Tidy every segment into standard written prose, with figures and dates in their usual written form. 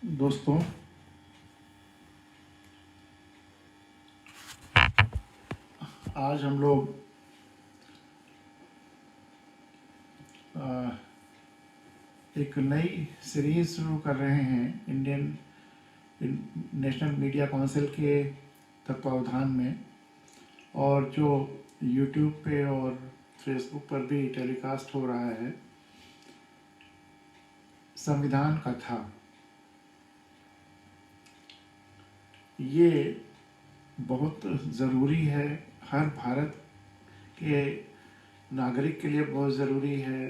दोस्तों, आज हम लोग एक नई सीरीज शुरू कर रहे हैं इंडियन नेशनल मीडिया काउंसिल के तत्वावधान में, और जो यूट्यूब पे और फेसबुक पर भी टेलीकास्ट हो रहा है, संविधान कथा। ये बहुत ज़रूरी है, हर भारत के नागरिक के लिए बहुत ज़रूरी है,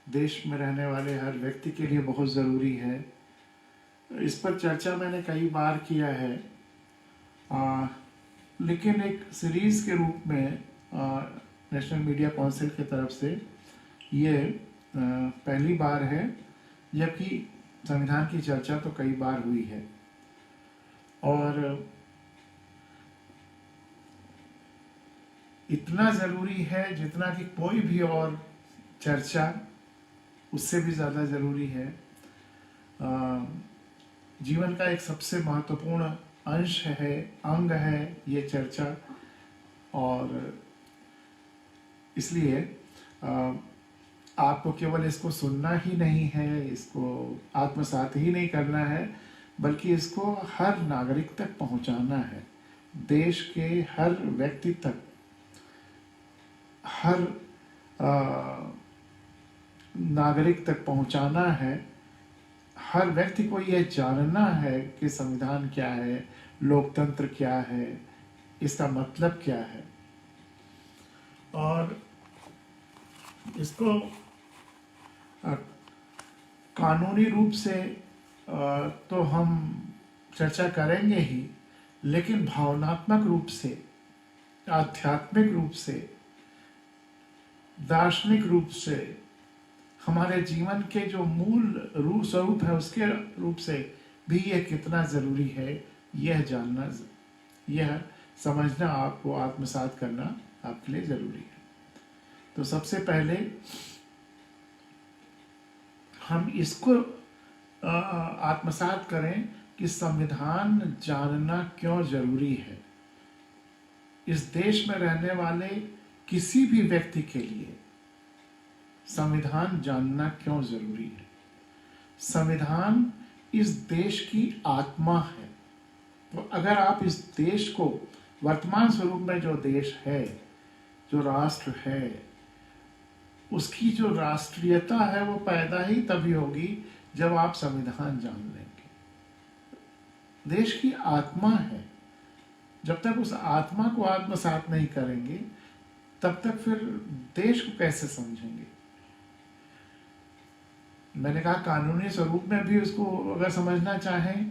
देश में रहने वाले हर व्यक्ति के लिए बहुत ज़रूरी है। इस पर चर्चा मैंने कई बार किया है, लेकिन एक सीरीज़ के रूप में नेशनल मीडिया काउंसिल की तरफ से ये पहली बार है, जबकि संविधान की चर्चा तो कई बार हुई है। और इतना ज़रूरी है जितना कि कोई भी और चर्चा उससे भी ज़्यादा ज़रूरी है। जीवन का एक सबसे महत्वपूर्ण अंश है, अंग है ये चर्चा, और इसलिए आपको केवल इसको सुनना ही नहीं है, इसको आत्मसात ही नहीं करना है, बल्कि इसको हर नागरिक तक पहुंचाना है, देश के हर व्यक्ति तक, हर नागरिक तक पहुंचाना है। हर व्यक्ति को यह जानना है कि संविधान क्या है, लोकतंत्र क्या है, इसका मतलब क्या है। और इसको कानूनी रूप से तो हम चर्चा करेंगे ही, लेकिन भावनात्मक रूप से, आध्यात्मिक रूप से, दार्शनिक रूप से, हमारे जीवन के जो मूल रूप स्वरूप है उसके रूप से भी यह कितना ज़रूरी है, यह जानना, यह समझना, आपको आत्मसात करना आपके लिए ज़रूरी है। तो सबसे पहले हम इसको आत्मसात करें कि संविधान जानना क्यों जरूरी है। इस देश में रहने वाले किसी भी व्यक्ति के लिए संविधान जानना क्यों जरूरी है। संविधान इस देश की आत्मा है। तो अगर आप इस देश को, वर्तमान स्वरूप में जो देश है, जो राष्ट्र है, उसकी जो राष्ट्रीयता है वो पैदा ही तभी होगी जब आप संविधान जान लेंगे। देश की आत्मा है, जब तक उस आत्मा को आत्मसात नहीं करेंगे तब तक फिर देश को कैसे समझेंगे। मैंने कहा कानूनी स्वरूप में भी उसको अगर समझना चाहें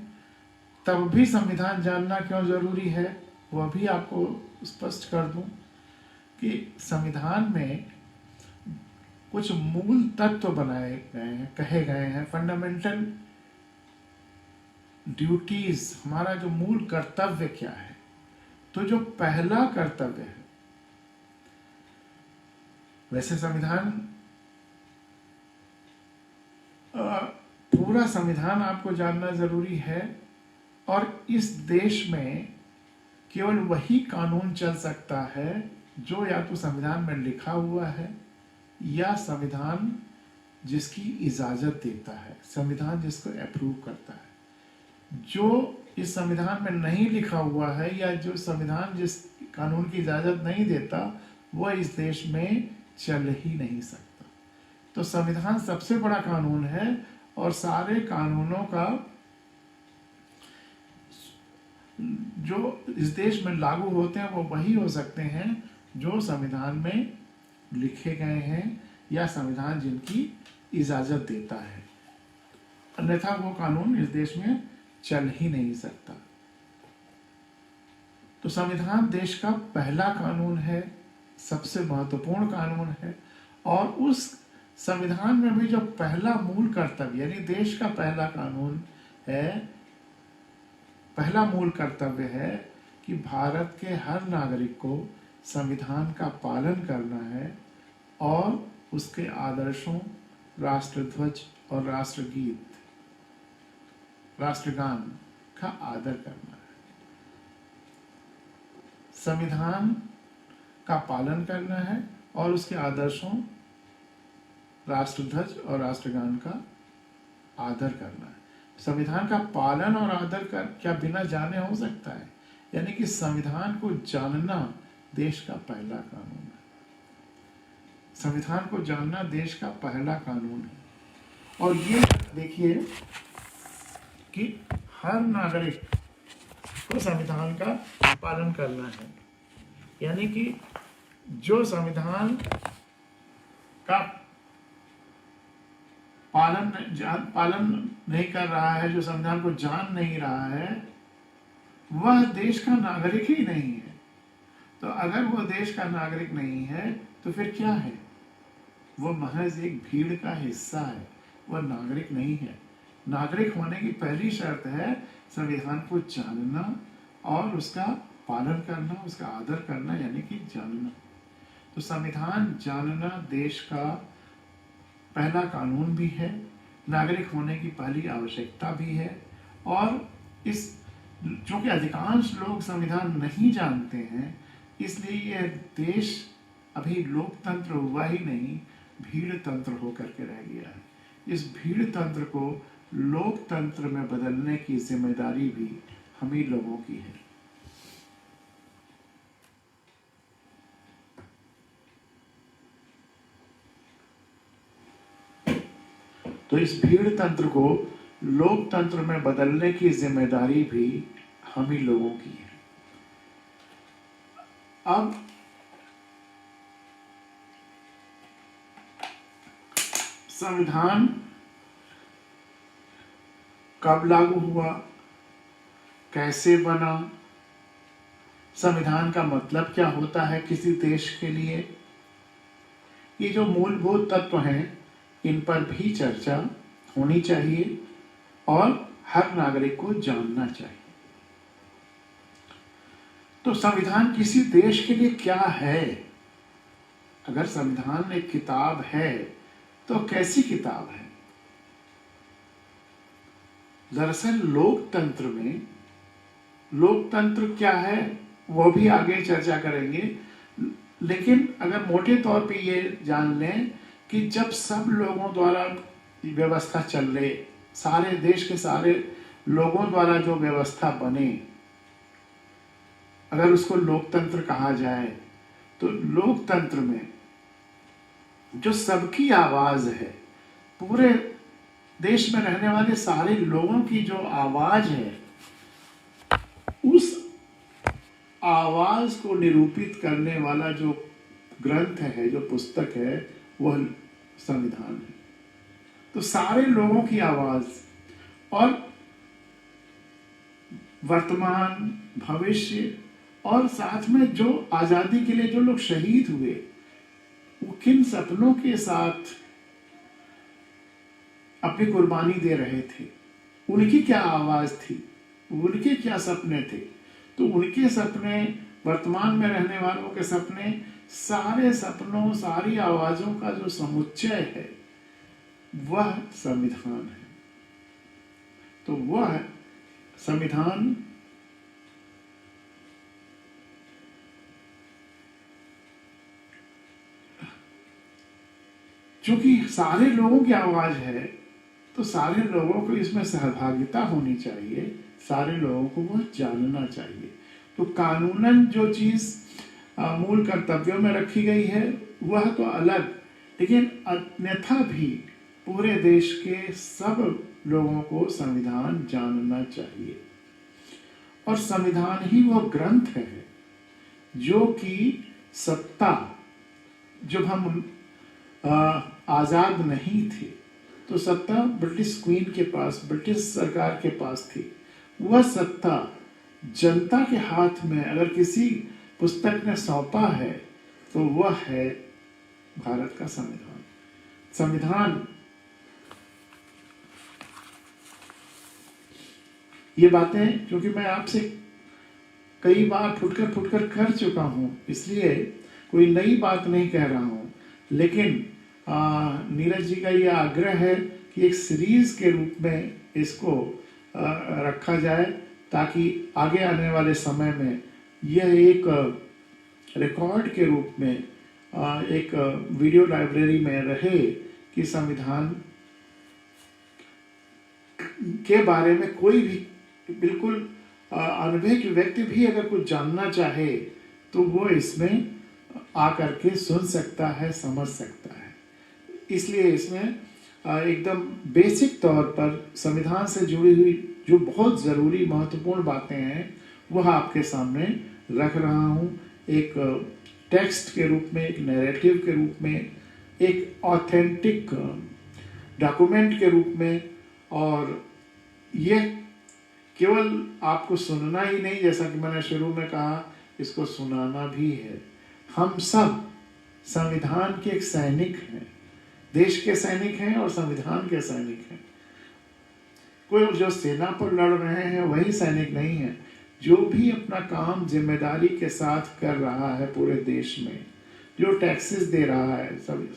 तब भी संविधान जानना क्यों जरूरी है, वह भी आपको स्पष्ट कर दूं कि संविधान में कुछ मूल तत्व बनाए गए हैं, कहे गए हैं, फंडामेंटल ड्यूटीज, हमारा जो मूल कर्तव्य क्या है। तो जो पहला कर्तव्य है, वैसे संविधान, पूरा संविधान आपको जानना जरूरी है, और इस देश में केवल वही कानून चल सकता है जो या तो संविधान में लिखा हुआ है या संविधान जिसकी इजाजत देता है, संविधान जिसको अप्रूव करता है। जो इस संविधान में नहीं लिखा हुआ है या जो संविधान जिस कानून की इजाजत नहीं देता, वह इस देश में चल ही नहीं सकता। तो संविधान सबसे बड़ा कानून है, और सारे कानूनों का जो इस देश में लागू होते हैं वो वही हो सकते हैं जो संविधान में लिखे गए हैं या संविधान जिनकी इजाजत देता है, अन्यथा वो कानून इस देश में चल ही नहीं सकता। तो संविधान देश का पहला कानून है, सबसे महत्वपूर्ण कानून है, और उस संविधान में भी जो पहला मूल कर्तव्य, यानी देश का पहला कानून है, पहला मूल कर्तव्य है कि भारत के हर नागरिक को संविधान का पालन करना है और उसके आदर्शों, राष्ट्रध्वज और राष्ट्रगीत राष्ट्रगान का आदर करना है, संविधान का पालन करना है और उसके आदर्शों राष्ट्रध्वज और राष्ट्रगान का आदर करना है। संविधान का पालन और आदर कर क्या बिना जाने हो सकता है? यानी कि संविधान को जानना देश का पहला कानून है। संविधान को जानना देश का पहला कानून है। और ये देखिए कि हर नागरिक को संविधान का पालन करना है, यानी कि जो संविधान का पालन नहीं कर रहा है, जो संविधान को जान नहीं रहा है, वह देश का नागरिक ही नहीं है। तो अगर वो देश का नागरिक नहीं है तो फिर क्या है? वो महज एक भीड़ का हिस्सा है, वह नागरिक नहीं है। नागरिक होने की पहली शर्त है संविधान को जानना और उसका पालन करना, उसका आदर करना, यानी कि जानना। तो संविधान जानना देश का पहला कानून भी है, नागरिक होने की पहली आवश्यकता भी है। और इस चूंकि अधिकांश लोग संविधान नहीं जानते हैं, इसलिए यह देश अभी लोकतंत्र हुआ ही नहीं, भीड़ तंत्र होकर के रह गया है। इस भीड़ तंत्र को लोकतंत्र में बदलने की जिम्मेदारी भी हम ही लोगों की है। तो इस भीड़ तंत्र को लोकतंत्र में बदलने की जिम्मेदारी भी हम ही लोगों की है। अब संविधान कब लागू हुआ, कैसे बना, संविधान का मतलब क्या होता है किसी देश के लिए, ये जो मूलभूत तत्व हैं, इन पर भी चर्चा होनी चाहिए और हर नागरिक को जानना चाहिए। तो संविधान किसी देश के लिए क्या है? अगर संविधान एक किताब है तो कैसी किताब है? दरअसल लोकतंत्र में, लोकतंत्र क्या है वो भी आगे चर्चा करेंगे, लेकिन अगर मोटे तौर पे ये जान लें कि जब सब लोगों द्वारा व्यवस्था चल रही, सारे देश के सारे लोगों द्वारा जो व्यवस्था बने, अगर उसको लोकतंत्र कहा जाए, तो लोकतंत्र में जो सबकी आवाज है, पूरे देश में रहने वाले सारे लोगों की जो आवाज है, उस आवाज को निरूपित करने वाला जो ग्रंथ है, जो पुस्तक है, वह संविधान है। तो सारे लोगों की आवाज, और वर्तमान, भविष्य, और साथ में जो आजादी के लिए जो लोग शहीद हुए, वो किन सपनों के साथ अपनी कुर्बानी दे रहे थे, उनकी क्या आवाज थी, उनके क्या सपने थे। तो उनके सपने, वर्तमान में रहने वालों के सपने, सारे सपनों, सारी आवाजों का जो समुच्चय है, वह संविधान है। तो वह संविधान चूंकि सारे लोगों की आवाज है, तो सारे लोगों को इसमें सहभागिता होनी चाहिए, सारे लोगों को वह जानना चाहिए। तो कानूनन जो चीज मूल कर्तव्यों में रखी गई है वह तो अलग, लेकिन अन्यथा भी पूरे देश के सब लोगों को संविधान जानना चाहिए। और संविधान ही वह ग्रंथ है जो कि सत्ता, जब हम आजाद नहीं थे तो सत्ता ब्रिटिश क्वीन के पास, ब्रिटिश सरकार के पास थी। वह सत्ता जनता के हाथ में अगर किसी पुस्तक ने सौंपा है तो वह है भारत का संविधान। संविधान, ये बातें क्योंकि मैं आपसे कई बार फुटकर कर चुका हूं, इसलिए कोई नई बात नहीं कह रहा हूं, लेकिन नीरज जी का यह आग्रह है कि एक सीरीज के रूप में इसको रखा जाए, ताकि आगे आने वाले समय में यह एक रिकॉर्ड के रूप में एक वीडियो लाइब्रेरी में रहे कि संविधान के बारे में कोई भी बिल्कुल अनभिज्ञ व्यक्ति भी अगर कुछ जानना चाहे तो वो इसमें आकर के सुन सकता है, समझ सकता है। इसलिए इसमें एकदम बेसिक तौर पर संविधान से जुड़ी हुई जो बहुत ज़रूरी महत्वपूर्ण बातें हैं वह आपके सामने रख रहा हूँ, एक टेक्स्ट के रूप में, एक नैरेटिव के रूप में, एक ऑथेंटिक डॉक्यूमेंट के रूप में। और यह केवल आपको सुनना ही नहीं, जैसा कि मैंने शुरू में कहा, इसको सुनाना भी है। हम सब संविधान के एक सैनिक हैं, देश के सैनिक हैं और संविधान के सैनिक हैं। कोई जो सेना पर लड़ रहे हैं वही सैनिक नहीं है। जो भी अपना काम जिम्मेदारी के साथ कर रहा है पूरे देश में, जो टैक्सेस दे रहा है, सब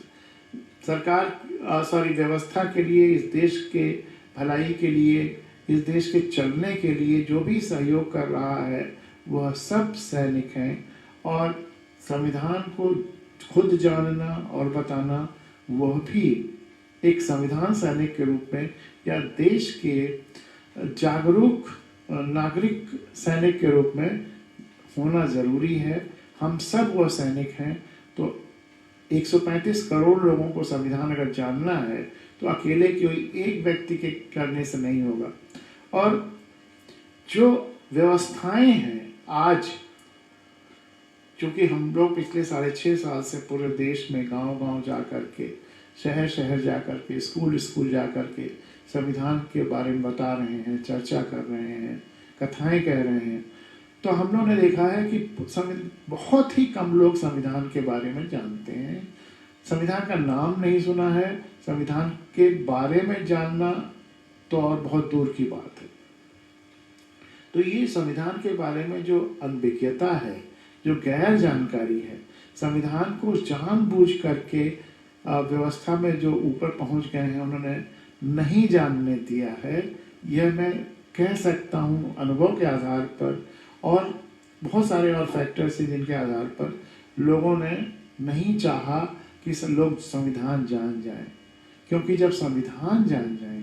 सरकार व्यवस्था के लिए, इस देश के भलाई के लिए, इस देश के चलने के लिए जो भी सहयोग कर रहा है वह सब सैनिक हैं। और संविधान को खुद जानना और बताना वह भी एक संविधान सैनिक के रूप में या देश के जागरूक नागरिक सैनिक के रूप में होना जरूरी है। हम सब वह सैनिक हैं। तो 135 करोड़ लोगों को संविधान अगर जानना है तो अकेले कोई एक व्यक्ति के करने से नहीं होगा। और जो व्यवस्थाएं हैं आज, चूंकि हम लोग पिछले 6.5 साल से पूरे देश में गांव-गांव जा कर के, शहर-शहर जा कर के, स्कूल जा कर के संविधान के बारे में बता रहे हैं, चर्चा कर रहे हैं, कथाएं कह रहे हैं, तो हम लोग ने देखा है कि बहुत ही कम लोग संविधान के बारे में जानते हैं। संविधान का नाम नहीं सुना है, संविधान के बारे में जानना तो और बहुत दूर की बात है। तो ये संविधान के बारे में जो अनभिज्ञता है, जो गैर जानकारी है, संविधान को जानबूझ करके व्यवस्था में जो ऊपर पहुंच गए हैं उन्होंने नहीं जानने दिया है। यह मैं कह सकता हूं अनुभव के आधार पर, और बहुत सारे और फैक्टर्स हैं जिनके आधार पर लोगों ने नहीं चाहा कि लोग संविधान जान जाएं। क्योंकि जब संविधान जान जाएंगे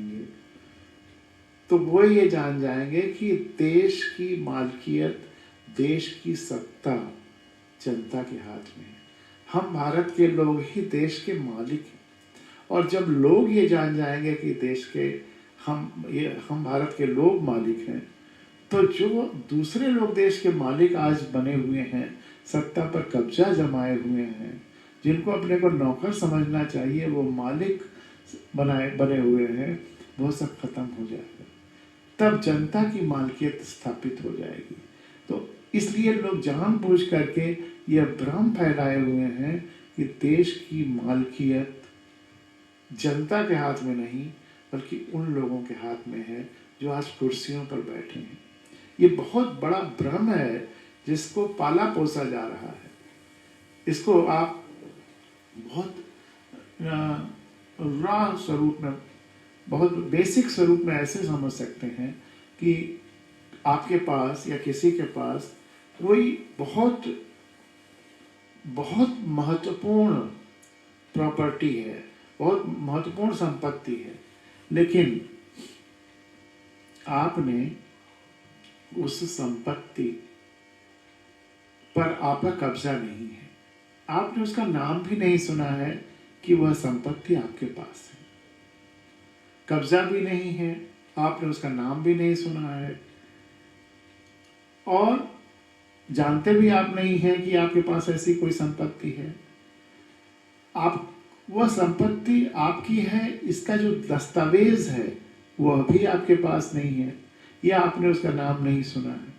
तो वो ये जान जाएंगे कि देश की मालकियत, देश की सत्ता जनता के हाथ में है। हम भारत के लोग ही देश के मालिक हैं। और जब लोग ये जान जाएंगे कि देश के हम भारत के लोग मालिक हैं, तो जो दूसरे लोग देश के मालिक आज बने हुए हैं, सत्ता पर कब्जा जमाए हुए हैं, जिनको अपने को नौकर समझना चाहिए, वो मालिक बने हुए हैं, वो सब खत्म हो जाएगा। तब जनता की मालकियत स्थापित हो जाएगी। तो इसलिए लोग जानबूझ करके यह भ्रम फैलाए हुए हैं कि देश की मालकियत जनता के हाथ में नहीं बल्कि उन लोगों के हाथ में है जो आज कुर्सियों पर बैठे हैं। ये बहुत बड़ा भ्रम है जिसको पाला पोसा जा रहा है। इसको आप बहुत रॉ स्वरूप में, बहुत बेसिक स्वरूप में ऐसे समझ सकते हैं कि आपके पास या किसी के पास कोई बहुत बहुत महत्वपूर्ण प्रॉपर्टी है, बहुत महत्वपूर्ण संपत्ति है, लेकिन आपने उस संपत्ति पर आपका कब्जा नहीं है, आपने उसका नाम भी नहीं सुना है कि वह संपत्ति आपके पास है, कब्जा भी नहीं है, आपने उसका नाम भी नहीं सुना है, और जानते भी आप नहीं है कि आपके पास ऐसी कोई संपत्ति है। आप वह संपत्ति आपकी है, इसका जो दस्तावेज है वह भी आपके पास नहीं है, या आपने उसका नाम नहीं सुना है।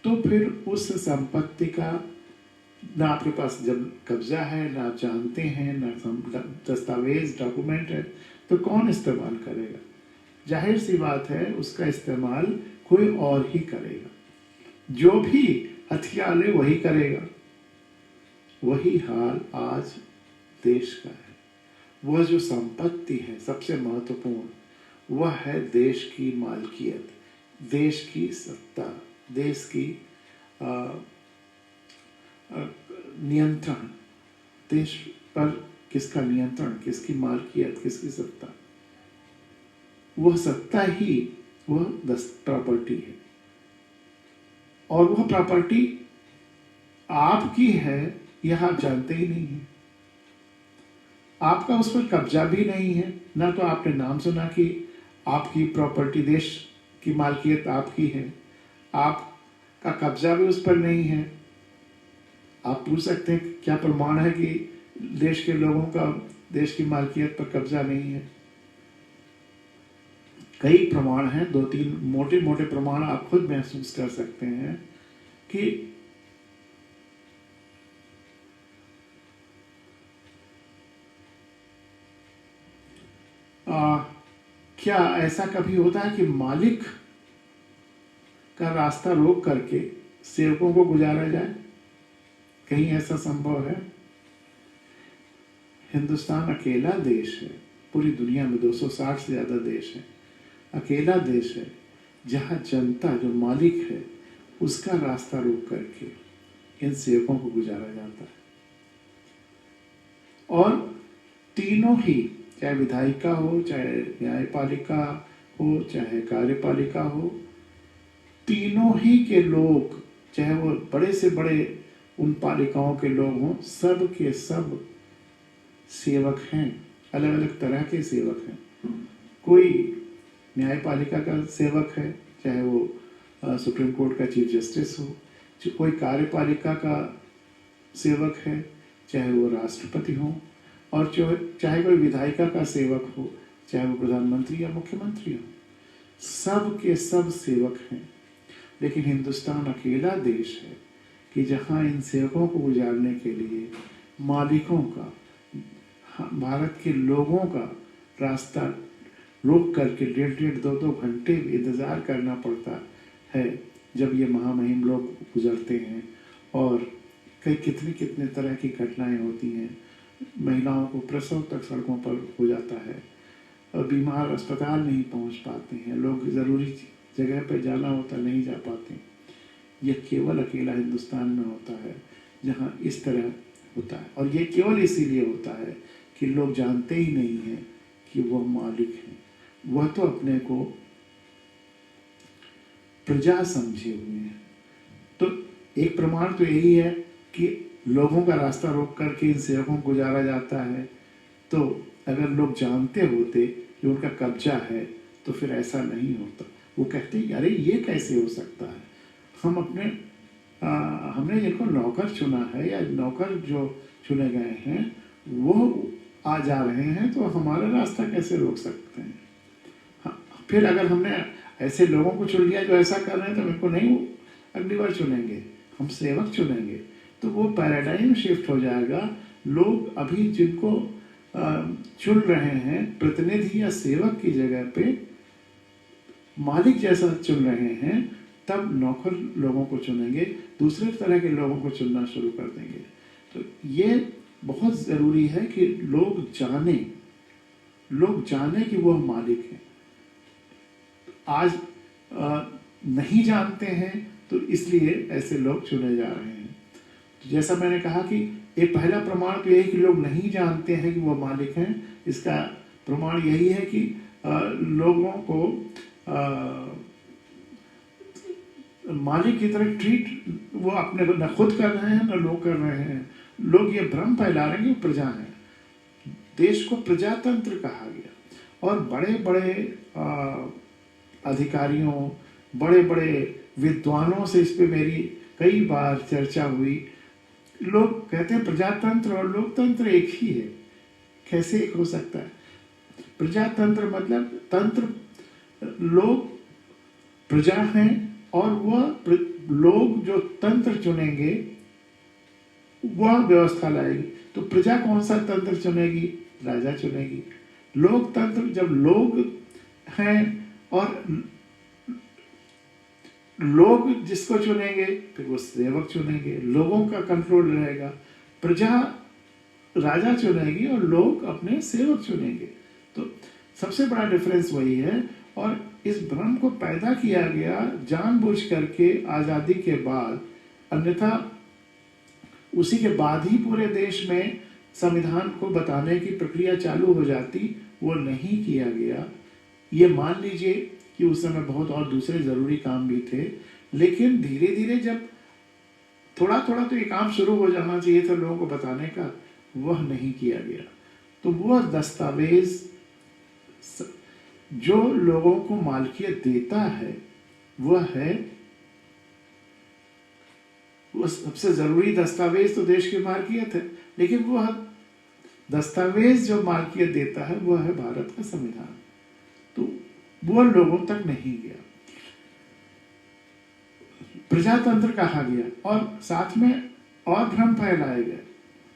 तो फिर उस संपत्ति का ना आपके पास जब कब्जा है, ना आप जानते हैं, ना दस्तावेज डॉक्यूमेंट है, तो कौन इस्तेमाल करेगा? जाहिर सी बात है उसका इस्तेमाल कोई और ही करेगा। जो भी हथियार ले वही करेगा। वही हाल आज देश का है। वह जो संपत्ति है सबसे महत्वपूर्ण, वह है देश की मालकियत, देश की सत्ता, देश की नियंत्रण, देश पर किसका नियंत्रण, किसकी मालकियत, किसकी सत्ता, वह सत्ता ही वह प्रॉपर्टी है। और वह प्रॉपर्टी आपकी है यह आप जानते ही नहीं है। आपका उस पर कब्जा भी नहीं है, ना तो आपने नाम सुना कि आपकी प्रॉपर्टी, देश की मालकियत आपकी है, आपका कब्जा भी उस पर नहीं है। आप पूछ सकते हैं क्या प्रमाण है कि देश के लोगों का देश की मालकियत पर कब्जा नहीं है? कई प्रमाण हैं, 2-3 मोटे मोटे प्रमाण आप खुद महसूस कर सकते हैं कि क्या ऐसा कभी होता है कि मालिक का रास्ता रोक करके सेवकों को गुजारा जाए? कहीं ऐसा संभव है? हिंदुस्तान अकेला देश है, पूरी दुनिया में 260 से ज्यादा देश है, अकेला देश है जहां जनता, जो मालिक है, उसका रास्ता रोक करके इन सेवकों को गुजारा जाता है। और तीनों ही, चाहे विधायिका हो, चाहे न्यायपालिका हो, चाहे कार्यपालिका हो, तीनों ही के लोग, चाहे वो बड़े से बड़े उन पालिकाओं के लोग हों, सब के सब सेवक हैं, अलग अलग तरह के सेवक हैं। कोई न्यायपालिका का सेवक है, चाहे वो सुप्रीम कोर्ट का चीफ जस्टिस हो, कोई कार्यपालिका का सेवक है, चाहे वो राष्ट्रपति हो, और चाहे कोई विधायिका का सेवक हो, चाहे वो प्रधानमंत्री या मुख्यमंत्री हो, सब के सब सेवक हैं। लेकिन हिंदुस्तान अकेला देश है कि जहां इन सेवकों को गुजारने के लिए मालिकों का, भारत के लोगों का रास्ता रोक करके 1.5-2 घंटे इंतजार करना पड़ता है जब ये महामहिम लोग गुजरते हैं। और कई कितने तरह की घटनाएं होती हैं, महिलाओं को प्रसव तक सड़कों पर हो जाता है, और बीमार अस्पताल नहीं पहुंच पाते हैं, लोग ज़रूरी जगह पर जाना होता नहीं जा पाते। यह केवल अकेला हिंदुस्तान में होता है जहां इस तरह होता है, और ये केवल इसीलिए होता है कि लोग जानते ही नहीं हैं कि वह मालिक है। वह तो अपने को प्रजा समझे हुए हैं। तो एक प्रमाण तो यही है कि लोगों का रास्ता रोक करके इन सेवकों को गुजारा जाता है। तो अगर लोग जानते होते कि उनका कब्जा है तो फिर ऐसा नहीं होता। वो कहते हैं अरे ये कैसे हो सकता है, हमने जिनको नौकर चुना है या नौकर जो चुने गए हैं वो आ जा रहे हैं, तो हमारा रास्ता कैसे रोक सकते हैं? हाँ, फिर अगर हमने ऐसे लोगों को चुन लिया जो ऐसा कर रहे हैं, तो इनको नहीं अगली बार चुनेंगे, हम सेवक चुनेंगे। तो वो पैराडाइम शिफ्ट हो जाएगा। लोग अभी जिनको चुन रहे हैं प्रतिनिधि या सेवक की जगह पे मालिक जैसा चुन रहे हैं, तब नौकर लोगों को चुनेंगे, दूसरे तरह के लोगों को चुनना शुरू कर देंगे। तो ये बहुत ज़रूरी है कि लोग जाने कि वह मालिक है। आज नहीं जानते हैं, तो इसलिए ऐसे लोग चुने जा रहे हैं। तो जैसा मैंने कहा कि एक पहला प्रमाण तो यही कि लोग नहीं जानते हैं कि वह मालिक हैं। इसका प्रमाण यही है कि लोगों को मालिक की तरह ट्रीट वो अपने को न खुद कर रहे हैं न लोग कर रहे हैं। लोग ये भ्रम फैला रहे हैं कि प्रजा है। देश को प्रजातंत्र कहा गया, और बड़े बड़े अधिकारियों, बड़े बड़े विद्वानों से इस पे मेरी कई बार चर्चा हुई। लोग कहते हैं प्रजातंत्र और लोकतंत्र एक ही है। कैसे एक हो सकता है? प्रजातंत्र मतलब तंत्र, लोग प्रजा हैं और वह लोग जो तंत्र चुनेंगे वह व्यवस्था लाएगी। तो प्रजा कौन सा तंत्र चुनेगी? राजा चुनेगी। लोकतंत्र जब लोग हैं और लोग जिसको चुनेंगे फिर वो सेवक चुनेंगे, लोगों का कंट्रोल रहेगा। प्रजा राजा चुनेगी और लोग अपने सेवक चुनेंगे। तो सबसे बड़ा डिफरेंस वही है। और इस भ्रम को पैदा किया गया जानबूझ करके आजादी के बाद, अन्यथा उसी के बाद ही पूरे देश में संविधान को बताने की प्रक्रिया चालू हो जाती, वो नहीं किया गया। ये मान लीजिए कि उस समय बहुत और दूसरे जरूरी काम भी थे, लेकिन धीरे धीरे जब थोड़ा थोड़ा तो ये काम शुरू हो जाना चाहिए था लोगों को बताने का, वह नहीं किया गया। तो वह दस्तावेज जो लोगों को मालकियत देता है, वह है, वो सबसे जरूरी दस्तावेज तो देश की मालकियत है, लेकिन वह दस्तावेज जो मालकियत देता है वह है भारत का संविधान। तो वो लोगों तक नहीं गया, प्रजातंत्र कहा गया, और साथ में और भ्रम फैलाया गया।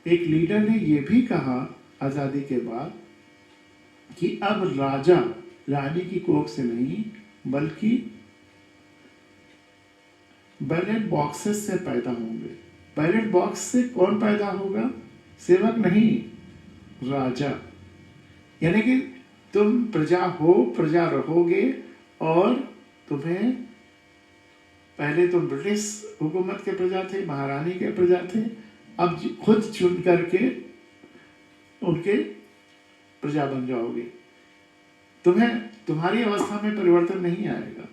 एक लीडर ने यह भी कहा आजादी के बाद कि अब राजा रानी की कोख से नहीं, बल्कि बैलेट बॉक्सेस से पैदा होंगे। बैलेट बॉक्स से कौन पैदा होगा? सेवक नहीं, राजा। यानी कि तुम प्रजा हो, प्रजा रहोगे, और तुम्हें, पहले तुम ब्रिटिश हुकूमत के प्रजा थे, महारानी के प्रजा थे, अब खुद चुन करके उनके प्रजा बन जाओगे। तुम्हें तुम्हारी अवस्था में परिवर्तन नहीं आएगा,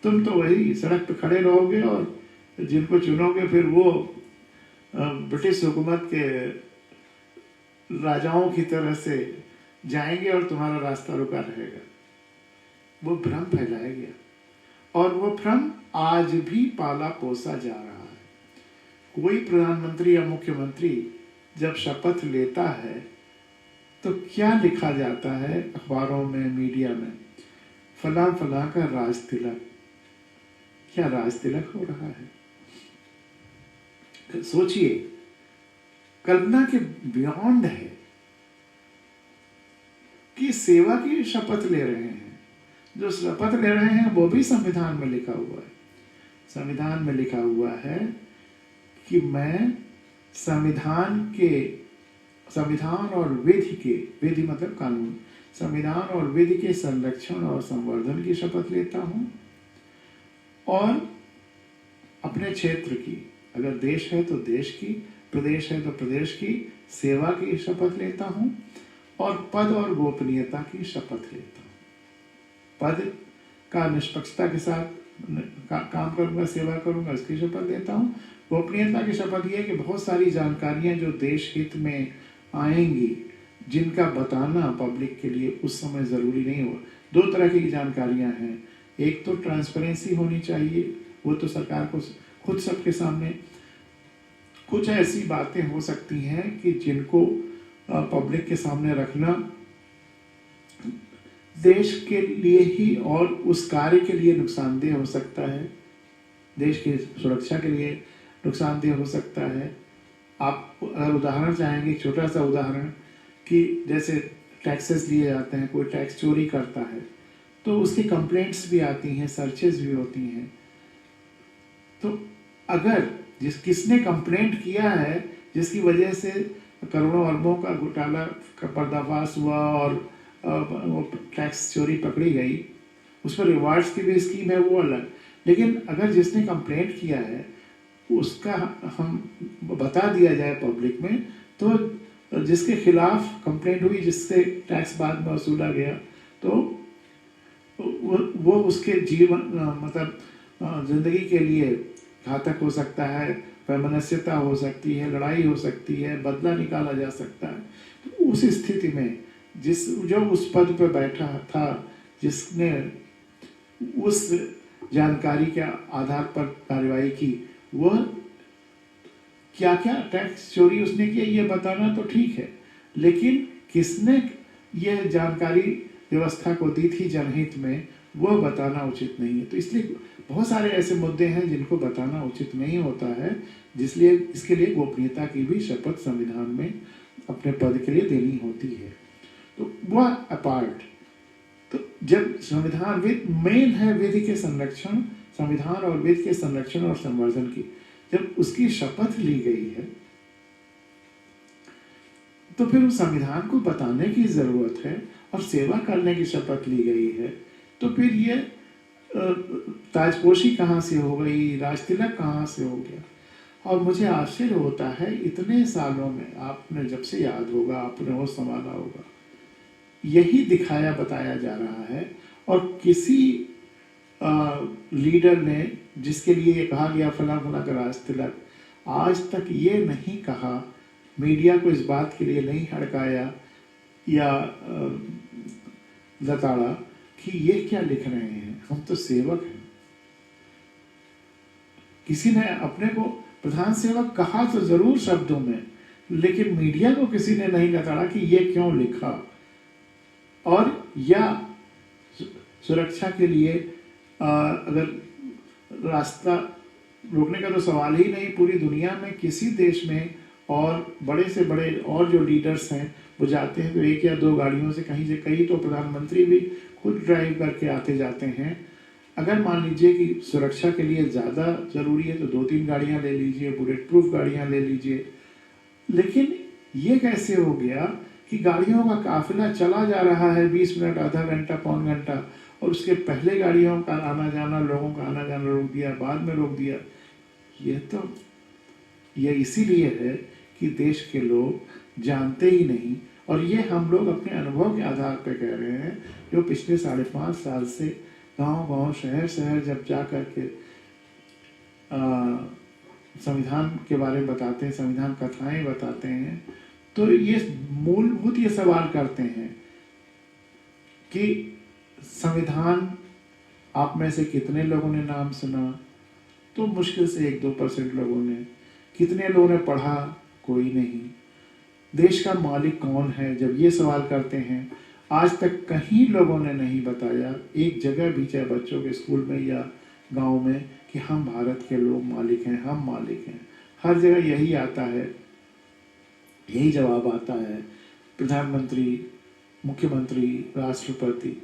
तुम तो वही सड़क पे खड़े रहोगे, और जिनको चुनोगे फिर वो ब्रिटिश हुकूमत के राजाओं की तरह से जाएंगे और तुम्हारा रास्ता रुका रहेगा। वो भ्रम फैलाया गया, और वो भ्रम आज भी पाला पोसा जा रहा है। कोई प्रधानमंत्री या मुख्यमंत्री जब शपथ लेता है तो क्या लिखा जाता है अखबारों में, मीडिया में? फला फला का राज तिलक। क्या राज तिलक हो रहा है? सोचिए, कल्पना के बियॉन्ड है कि सेवा की शपथ ले रहे हैं। जो शपथ ले रहे हैं वो भी संविधान में लिखा हुआ है। संविधान में लिखा हुआ है कि मैं संविधान और विधि के, विधि मतलब कानून, संविधान और विधि के संरक्षण और संवर्धन की शपथ लेता हूं, और अपने क्षेत्र की, अगर देश है तो देश की, प्रदेश है तो प्रदेश की सेवा की शपथ लेता हूं, और पद और गोपनीयता की शपथ लेता हूं। पद का निष्पक्षता के साथ काम करूंगा, सेवा करूंगा, इसकी शपथ लेता हूं। गोपनीयता की शपथ यह कि बहुत सारी जानकारियां जो देश हित में आएंगी, जिनका बताना पब्लिक के लिए उस समय जरूरी नहीं हो। दो तरह की जानकारियां हैं, एक तो ट्रांसपेरेंसी होनी चाहिए, वो तो सरकार को खुद सबके सामने, कुछ ऐसी बातें हो सकती हैं कि जिनको पब्लिक के सामने रखना देश के लिए ही और उस कार्य के लिए नुकसानदेह हो सकता है, देश की सुरक्षा के लिए नुकसानदेह हो सकता है। आप अगर उदाहरण चाहेंगे, छोटा सा उदाहरण, कि जैसे टैक्सेस लिए जाते हैं, कोई टैक्स चोरी करता है तो उसकी कंप्लेंट्स भी आती हैं, सर्चेस भी होती हैं। तो अगर किसने कंप्लेंट किया है, जिसकी वजह से करोड़ों अरबों का घोटाला का पर्दाफाश हुआ और टैक्स चोरी पकड़ी गई, उस पर रिवार्ड्स की भी स्कीम है, वो अलग। लेकिन अगर जिसने कंप्लेंट किया है उसका हम बता दिया जाए पब्लिक में, तो जिसके खिलाफ कंप्लेंट हुई, जिससे टैक्स बाद में वसूला गया, तो वो उसके जीवन, मतलब जिंदगी के लिए घातक हो सकता है, वैमनस्यता हो सकती है, लड़ाई हो सकती है, बदला निकाला जा सकता है। तो उस स्थिति में जो उस पद पर बैठा था, जिसने उस जानकारी के आधार पर कार्रवाई की, वह क्या क्या टैक्स चोरी उसने किया ये बताना तो ठीक है, लेकिन किसने यह जानकारी व्यवस्था को दी थी जनहित में, वह बताना उचित नहीं है। तो इसलिए बहुत सारे ऐसे मुद्दे हैं जिनको बताना उचित नहीं होता है, जिसलिए इसके लिए गोपनीयता की भी शपथ संविधान में अपने पद के लिए देनी होती है। तो वह अपार्ट, तो जब संविधान मेन है विधि के संरक्षण, संविधान और विधि के संरक्षण और संवर्धन की, जब उसकी शपथ ली गई है तो फिर उस संविधान को बताने की जरूरत है। और सेवा करने की शपथ ली गई है, तो फिर ये ताजपोशी कहाँ से हो गई, राजतिलक कहाँ से हो गया। और मुझे आश्चर्य होता है इतने सालों में, आपने जब से याद होगा, आपने वो संभाला होगा, यही दिखाया बताया जा रहा है। और किसी लीडर ने जिसके लिए ये कहा गया फला फला का राजतिलक, आज तक ये नहीं कहा, मीडिया को इस बात के लिए नहीं हड़काया या लताड़ा कि ये क्या लिख रहे हैं, हम तो सेवक हैं। किसी ने अपने को प्रधान सेवक कहा तो जरूर शब्दों में, लेकिन मीडिया को किसी ने नहीं लताड़ा कि ये क्यों लिखा। और या सुरक्षा के लिए अगर रास्ता रोकने का तो सवाल ही नहीं, पूरी दुनिया में किसी देश में और बड़े से बड़े और जो लीडर्स हैं वो जाते हैं तो 1 या 2 गाड़ियों से, कहीं से कहीं तो प्रधानमंत्री भी खुद ड्राइव करके आते जाते हैं। अगर मान लीजिए कि सुरक्षा के लिए ज़्यादा ज़रूरी है तो 2-3 गाड़ियाँ ले लीजिए, बुलेट प्रूफ गाड़ियाँ ले लीजिए। लेकिन ये कैसे हो गया कि गाड़ियों का काफिला चला जा रहा है 20 मिनट, आधा घंटा, पौन घंटा, और उसके पहले गाड़ियों का आना जाना, लोगों का आना जाना रोक दिया, बाद में रोक दिया। ये इसीलिए है कि देश के लोग जानते ही नहीं, और ये हम लोग अपने अनुभव के आधार पर कह रहे हैं, जो पिछले 5.5 साल से गांव-गांव, शहर-शहर जब जा कर के संविधान के बारे में बताते हैं, संविधान कथाएं बताते हैं, तो ये मूलभूत ये सवाल करते हैं कि संविधान आप में से कितने लोगों ने नाम सुना, तो मुश्किल से 1-2% लोगों ने। कितने लोगों ने पढ़ा, कोई नहीं। देश का मालिक कौन है, जब ये सवाल करते हैं, आज तक कहीं लोगों ने नहीं बताया, एक जगह भी, चाहे बच्चों के स्कूल में या गांव में, कि हम भारत के लोग मालिक हैं, हम मालिक हैं। हर जगह यही आता है, यही जवाब आता है, प्रधानमंत्री, मुख्यमंत्री, राष्ट्रपति।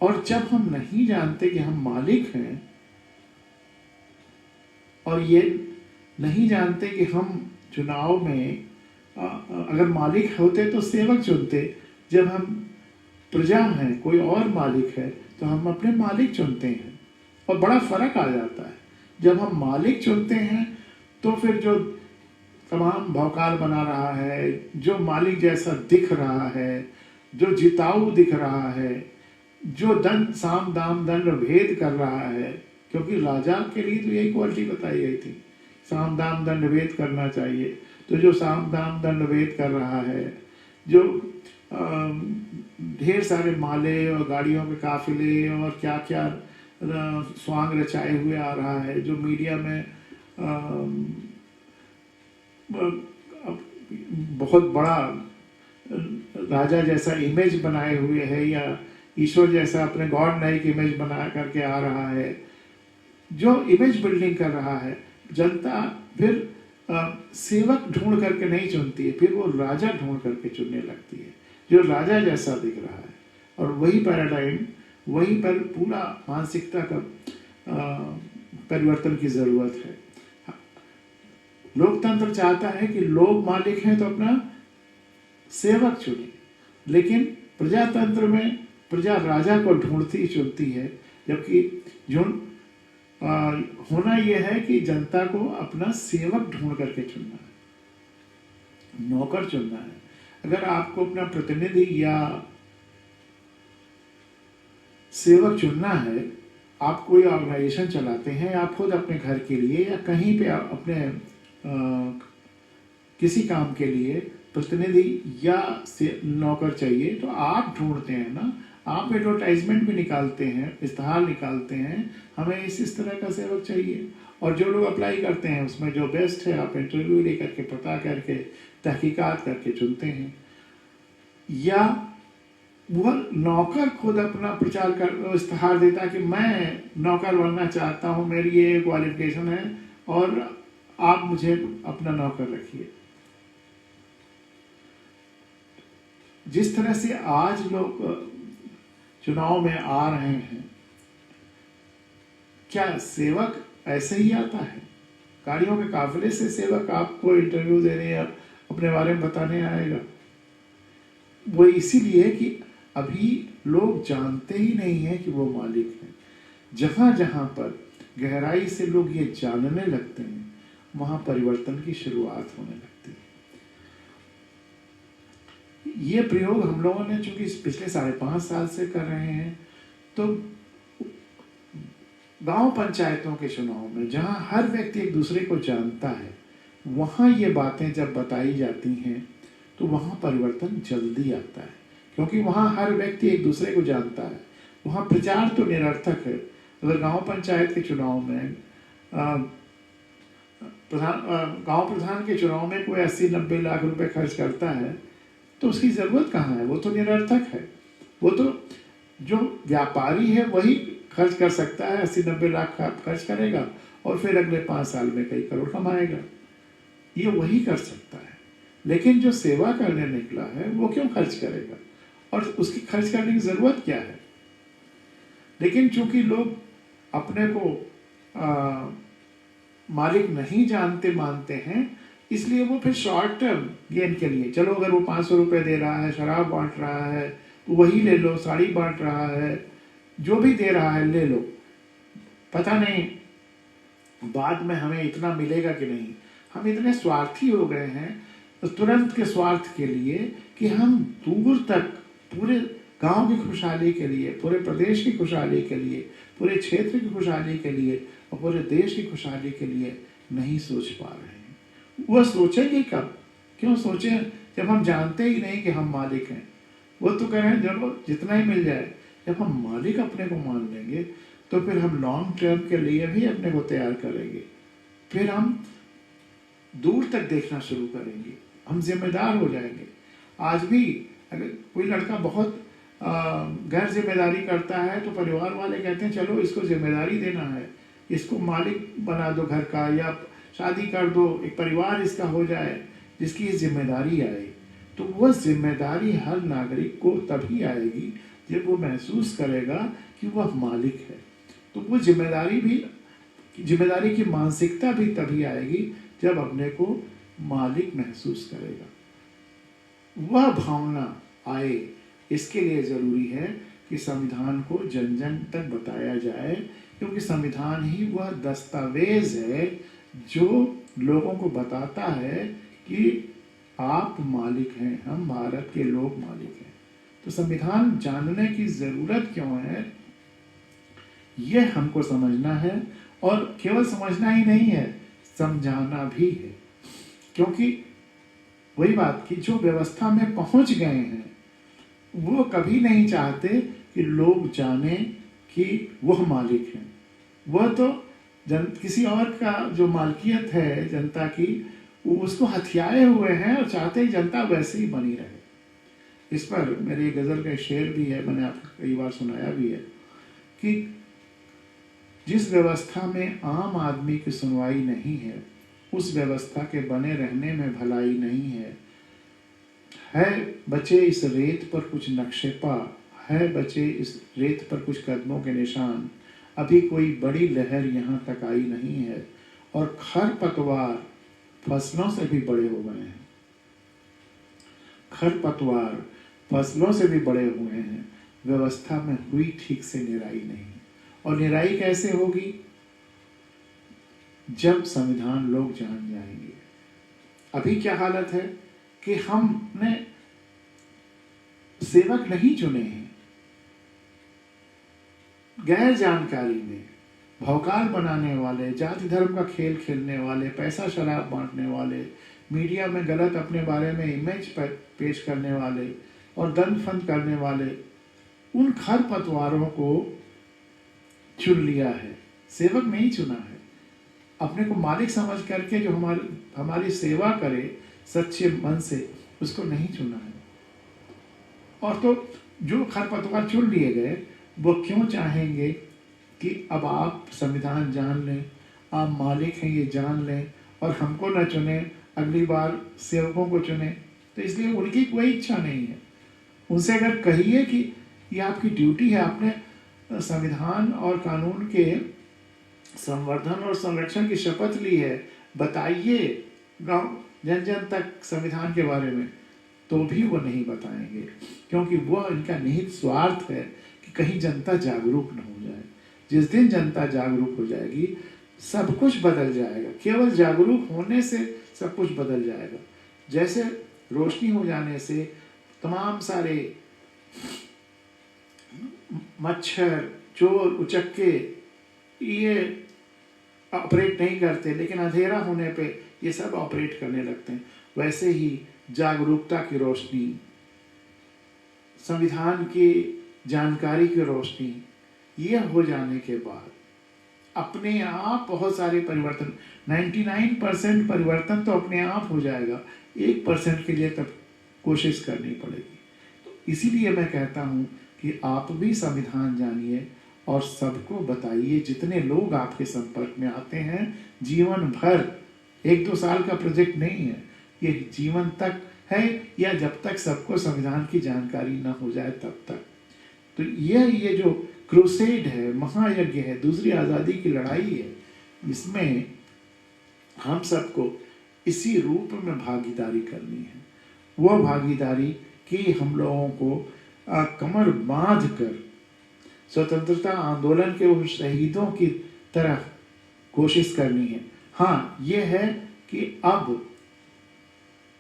और जब हम नहीं जानते कि हम मालिक हैं, और ये नहीं जानते कि हम चुनाव में अगर मालिक होते तो सेवक चुनते, जब हम प्रजा हैं, कोई और मालिक है, तो हम अपने मालिक चुनते हैं। और बड़ा फर्क आ जाता है, जब हम मालिक चुनते हैं तो फिर जो तमाम भौकाल बना रहा है, जो मालिक जैसा दिख रहा है, जो जिताऊ दिख रहा है, जो दंड साम दाम दंड भेद कर रहा है, क्योंकि राजा के लिए तो यही क्वालिटी बताई गई थी, साम दाम दंड भेद करना चाहिए। तो जो साम दाम दंड भेद कर रहा है, जो ढेर सारे माले और गाड़ियों के काफिले और क्या क्या स्वांग रचाए हुए आ रहा है, जो मीडिया में बहुत बड़ा राजा जैसा इमेज बनाए हुए है, या ईश्वर जैसा अपने गॉड लाइक इमेज बना करके आ रहा है, जो इमेज बिल्डिंग कर रहा है, जनता फिर सेवक ढूंढ करके नहीं चुनती है, फिर वो राजा ढूंढ करके चुनने लगती है, जो राजा जैसा दिख रहा है। और वही पैराडाइम, वही पर पूरा मानसिकता का परिवर्तन की जरूरत है। लोकतंत्र चाहता है कि लोग मालिक हैं तो अपना सेवक चुने, लेकिन प्रजातंत्र में प्रजा राजा को ढूंढती चुनती है, जबकि होना यह है कि जनता को अपना सेवक ढूंढ करके चुनना है, नौकर चुनना है। अगर आपको अपना प्रतिनिधि या सेवक चुनना है, आप कोई ऑर्गेनाइजेशन चलाते हैं, आप खुद अपने घर के लिए या कहीं पे अपने किसी काम के लिए प्रतिनिधि या नौकर चाहिए, तो आप ढूंढते हैं ना, आप एडवर्टाइजमेंट भी निकालते हैं, इश्तहार निकालते हैं, हमें इस तरह का सेवक चाहिए। और जो लोग अप्लाई करते हैं उसमें जो बेस्ट है, आप इंटरव्यू लेकर के, पता करके, तहकीकात करके चुनते हैं। या वह नौकर खुद अपना प्रचार कर इश्तहार देता है कि मैं नौकर बनना चाहता हूं, मेरी ये क्वालिफिकेशन है और आप मुझे अपना नौकर रखिए। जिस तरह से आज लोग चुनाव में आ रहे हैं, क्या सेवक ऐसे ही आता है? गाड़ियों के काफिले से सेवक आपको इंटरव्यू देने या अपने बारे में बताने आएगा? वो इसीलिए कि अभी लोग जानते ही नहीं हैं कि वो मालिक हैं। जहां जहां पर गहराई से लोग ये जानने लगते हैं, वहां परिवर्तन की शुरुआत होने लगती है। ये प्रयोग हम लोगों ने चूंकि पिछले 5.5 साल से कर रहे हैं, तो गांव पंचायतों के चुनाव में जहां हर व्यक्ति एक दूसरे को जानता है, वहां ये बातें जब बताई जाती हैं तो वहां परिवर्तन जल्दी आता है, क्योंकि वहां हर व्यक्ति एक दूसरे को जानता है। वहां प्रचार तो निरर्थक है। अगर गांव पंचायत के चुनाव में गांव प्रधान के चुनाव में कोई 80-90 लाख रुपए खर्च करता है, तो उसकी जरूरत कहाँ है? वो तो निरर्थक है। वो तो जो व्यापारी है वही खर्च कर सकता है, 80-90 लाख खर्च करेगा और फिर अगले 5 साल में कई करोड़ कमाएगा। ये वही कर सकता है। लेकिन जो सेवा करने निकला है वो क्यों खर्च करेगा, और उसकी खर्च करने की जरूरत क्या है? लेकिन चूंकि लोग अपने को मालिक नहीं जानते मानते हैं, इसलिए वो फिर शॉर्ट टर्म गेन के लिए, चलो अगर वो 500 रुपए दे रहा है, शराब बांट रहा है तो वही ले लो, साड़ी बांट रहा है, जो भी दे रहा है ले लो, पता नहीं बाद में हमें इतना मिलेगा कि नहीं। हम इतने स्वार्थी हो गए हैं तो तुरंत के स्वार्थ के लिए कि हम दूर तक पूरे गांव की खुशहाली के लिए, पूरे प्रदेश की खुशहाली के लिए, पूरे क्षेत्र की खुशहाली के लिए और पूरे देश की खुशहाली के लिए नहीं सोच पा रहे हैं। वह सोचेंगे कब? क्यों सोचें जब हम जानते ही नहीं कि हम मालिक हैं। वो तो कह रहे हैं चलो जितना ही मिल जाए। जब हम मालिक अपने को मान लेंगे तो फिर हम लॉन्ग टर्म के लिए भी अपने को तैयार करेंगे, फिर हम दूर तक देखना शुरू करेंगे, हम जिम्मेदार हो जाएंगे। आज भी अगर कोई लड़का बहुत गैर जिम्मेदारी करता है तो परिवार वाले कहते हैं चलो इसको जिम्मेदारी देना है, इसको मालिक बना दो घर का, या शादी कर दो, एक परिवार इसका हो जाए जिसकी ये जिम्मेदारी आए। तो वह जिम्मेदारी हर नागरिक को तभी आएगी जब वो महसूस करेगा कि वह मालिक है। तो वो जिम्मेदारी की मानसिकता भी तभी आएगी जब अपने को मालिक महसूस करेगा। वह भावना आए, इसके लिए जरूरी है कि संविधान को जन जन तक बताया जाए, क्योंकि संविधान ही वह दस्तावेज है जो लोगों को बताता है कि आप मालिक हैं, हम भारत के लोग मालिक हैं। तो संविधान जानने की जरूरत क्यों है, यह हमको समझना है, और केवल समझना ही नहीं है, समझाना भी है। क्योंकि वही बात कि जो व्यवस्था में पहुंच गए हैं वो कभी नहीं चाहते कि लोग जाने कि वह मालिक हैं। वह तो किसी और का जो मालकियत है जनता की, वो उसको हथियाए हुए हैं और चाहते ही जनता वैसे ही बनी रहे। इस पर मेरी गजल का शेर भी है, मैंने आपको कई बार सुनाया भी है कि जिस व्यवस्था में आम आदमी की सुनवाई नहीं है, उस व्यवस्था के बने रहने में भलाई नहीं है। बचे इस रेत पर कुछ नक्शेपा, है बचे इस रेत पर कुछ कदमों के निशान, अभी कोई बड़ी लहर यहाँ तक आई नहीं है, और खरपतवार फसलों से भी बड़े हो गए हैं। खरपतवार फसलों से भी बड़े हुए हैं, व्यवस्था में हुई ठीक से निराई नहीं। और निराई कैसे होगी? जब संविधान लोग जान जाएंगे। अभी क्या हालत है कि हमने सेवक नहीं चुने हैं, गैर जानकारी में भौकाल बनाने वाले, जाति धर्म का खेल खेलने वाले, पैसा शराब बांटने वाले, मीडिया में गलत अपने बारे में इमेज पेश करने वाले और दंड फंद करने वाले, उन खरपतवारों को चुन लिया है, सेवक नहीं चुना है। अपने को मालिक समझ करके जो हमारी सेवा करे सच्चे मन से, उसको नहीं चुना है। और तो जो खरपतवार चुन लिए गए वो क्यों चाहेंगे कि अब आप संविधान जान लें, आप मालिक हैं ये जान लें, और हमको न चुने, अगली बार सेवकों को चुने। तो इसलिए उनकी कोई इच्छा नहीं है। उनसे अगर कहिए कि ये आपकी ड्यूटी है, आपने संविधान और कानून के संवर्धन और संरक्षण की शपथ ली है, बताइए गांव जन जन तक संविधान के बारे में, तो भी वो नहीं बताएंगे, क्योंकि वो इनका निहित स्वार्थ है कि कहीं जनता जागरूक न हो जाए। जिस दिन जनता जागरूक हो जाएगी सब कुछ बदल जाएगा। केवल जागरूक होने से सब कुछ बदल जाएगा। जैसे रोशनी हो जाने से तमाम सारे मच्छर, चोर, उचक्के ये ऑपरेट नहीं करते, लेकिन अंधेरा होने पे ये सब ऑपरेट करने लगते हैं। वैसे ही जागरूकता की रोशनी, संविधान की जानकारी की रोशनी, ये हो जाने के बाद अपने आप बहुत सारे परिवर्तन, 99% परिवर्तन तो अपने आप हो जाएगा। 1% के लिए तब कोशिश करनी पड़ेगी। तो इसीलिए मैं कहता हूँ कि आप भी संविधान जानिए और सबको बताइए। जितने लोग आपके संपर्क में आते हैं, जीवन भर, 1-2 साल का प्रोजेक्ट नहीं है, ये जीवन तक है, या जब तक सबको संविधान की जानकारी न हो जाए तब तक। तो ये जो क्रूसेड है, महायज्ञ है, दूसरी आज़ादी की लड़ाई है, इसमें हम सबको इसी रूप में भागीदारी करनी है। वो भागीदारी कि हम लोगों को कमर बांध कर स्वतंत्रता आंदोलन के उन शहीदों की तरह कोशिश करनी है। हाँ, ये है कि अब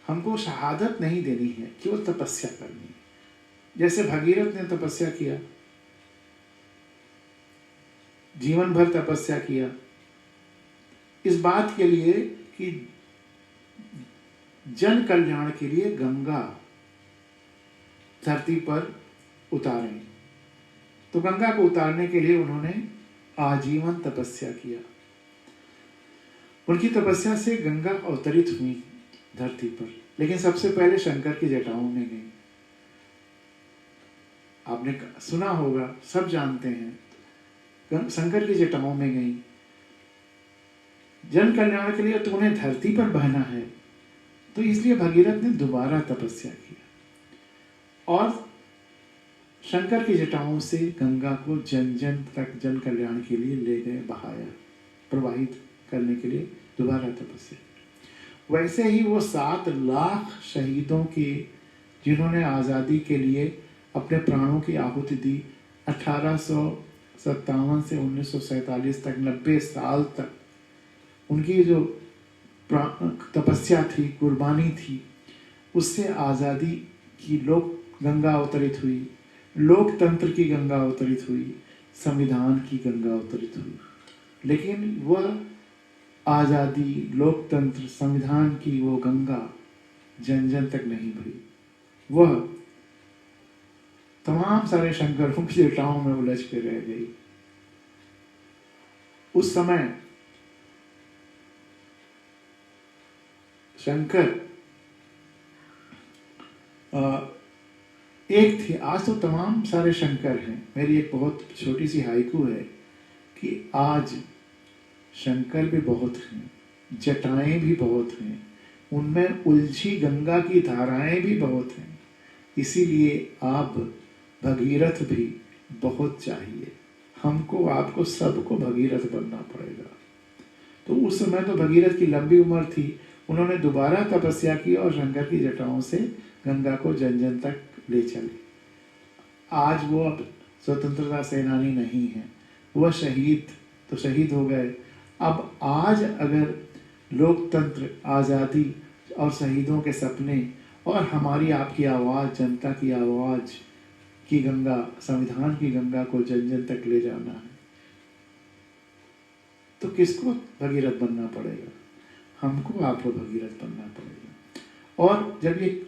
हमको शहादत नहीं देनी है, केवल तपस्या करनी है। जैसे भगीरथ ने तपस्या किया, जीवन भर तपस्या किया इस बात के लिए कि जन कल्याण के लिए गंगा धरती पर उतारें। तो गंगा को उतारने के लिए उन्होंने आजीवन तपस्या किया। उनकी तपस्या से गंगा अवतरित हुई धरती पर, लेकिन सबसे पहले शंकर की जटाओं में गई। आपने सुना होगा, सब जानते हैं, शंकर की जटाओं में गई। जन कल्याण के लिए तो उन्हें धरती पर बहना है, तो इसलिए भगीरथ ने दोबारा तपस्या किया और शंकर की जटाओं से गंगा को जन जन तक जन कल्याण के लिए ले गए, बहाया, प्रवाहित करने के लिए दोबारा तपस्या। वैसे ही वो 7 लाख शहीदों की, जिन्होंने आज़ादी के लिए अपने प्राणों की आहुति दी, 1857 से 1947 तक, 90 साल तक उनकी जो तपस्या थी, कुर्बानी थी, उससे आज़ादी की गंगा अवतरित हुई, लोकतंत्र की गंगा अवतरित हुई, संविधान की गंगा अवतरित हुई। लेकिन वह आज़ादी, लोकतंत्र, संविधान की वो गंगा जन जन तक नहीं भरी। वह तमाम सारे शंकरों की जटाओं में उलझ के रह गई। उस समय शंकर एक थे, आज तो तमाम सारे शंकर हैं। मेरी एक बहुत छोटी सी हाइकू है कि आज शंकर भी बहुत हैं, जटाएं भी बहुत हैं, उनमें उलझी गंगा की धाराएं भी बहुत हैं। इसीलिए आप भगीरथ भी बहुत चाहिए। हमको, आपको, सबको भगीरथ बनना पड़ेगा। तो उस समय तो भगीरथ की लंबी उम्र थी, उन्होंने दोबारा तपस्या की और शंकर की जटाओं से गंगा को जन जन तक ले चले। आज वो अब स्वतंत्रता सेनानी नहीं है, वह शहीद हो गए। अब आज अगर लोकतंत्र, आज़ादी और शहीदों के सपने और हमारी आपकी आवाज़, जनता की आवाज़ की गंगा, संविधान की गंगा को जन जन तक ले जाना है, तो किसको भगीरथ बनना पड़ेगा? हमको, आपको भगीरथ बनना पड़ेगा। और जब ये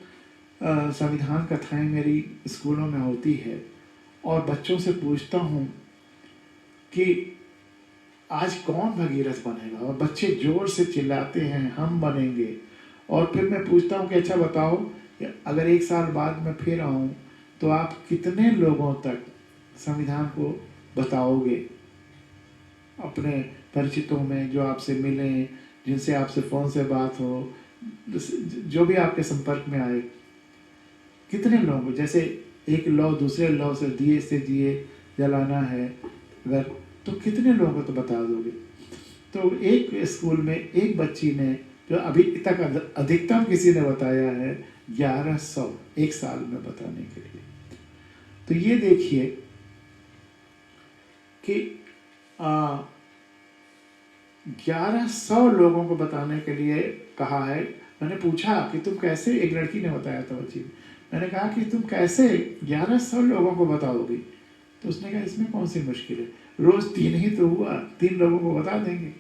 संविधान कथाएं मेरी स्कूलों में होती है और बच्चों से पूछता हूँ कि आज कौन भगीरथ बनेगा, और बच्चे जोर से चिल्लाते हैं हम बनेंगे। और फिर मैं पूछता हूँ कि अच्छा बताओ, अगर 1 साल बाद मैं फिर आऊँ तो आप कितने लोगों तक संविधान को बताओगे, अपने परिचितों में जो आपसे मिले, जिनसे आपसे फ़ोन से बात हो, जो भी आपके संपर्क में आए, कितने लोगों, जैसे एक लौ दूसरे लौ से दिए जलाना है अगर, तो कितने लोगों को तो बता दोगे? तो एक स्कूल में एक बच्ची ने, जो अभी तक अधिकतम किसी ने बताया है 1100 एक साल में बताने के लिए। तो ये देखिए कि 1100 लोगों को बताने के लिए कहा है। मैंने पूछा कि तुम कैसे, एक लड़की ने बताया था वो चीज, मैंने कहा कि तुम कैसे 1100 लोगों को बताओगी? तो उसने कहा इसमें कौन सी मुश्किल है, रोज 3 ही तो हुआ, 3 लोगों को बता देंगे।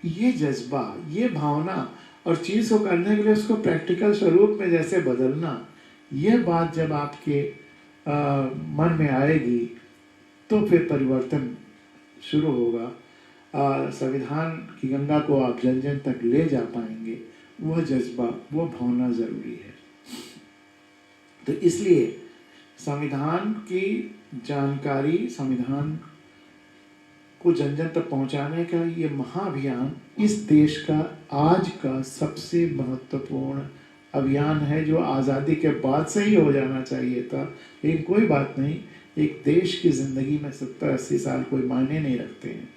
ये जज्बा, ये भावना, और चीज को करने के लिए उसको प्रैक्टिकल स्वरूप में जैसे बदलना, यह बात जब आपके मन में आएगी तो फिर परिवर्तन शुरू होगा। संविधान की गंगा को आप जन जन तक ले जा पाएंगे। वह जज्बा, वह भावना जरूरी है। तो इसलिए संविधान की जानकारी, संविधान को जन जन तक पहुंचाने का ये महाअभियान इस देश का आज का सबसे महत्वपूर्ण अभियान है, जो आज़ादी के बाद से ही हो जाना चाहिए था। लेकिन कोई बात नहीं, एक देश की जिंदगी में 70-80 साल कोई मायने नहीं रखते हैं।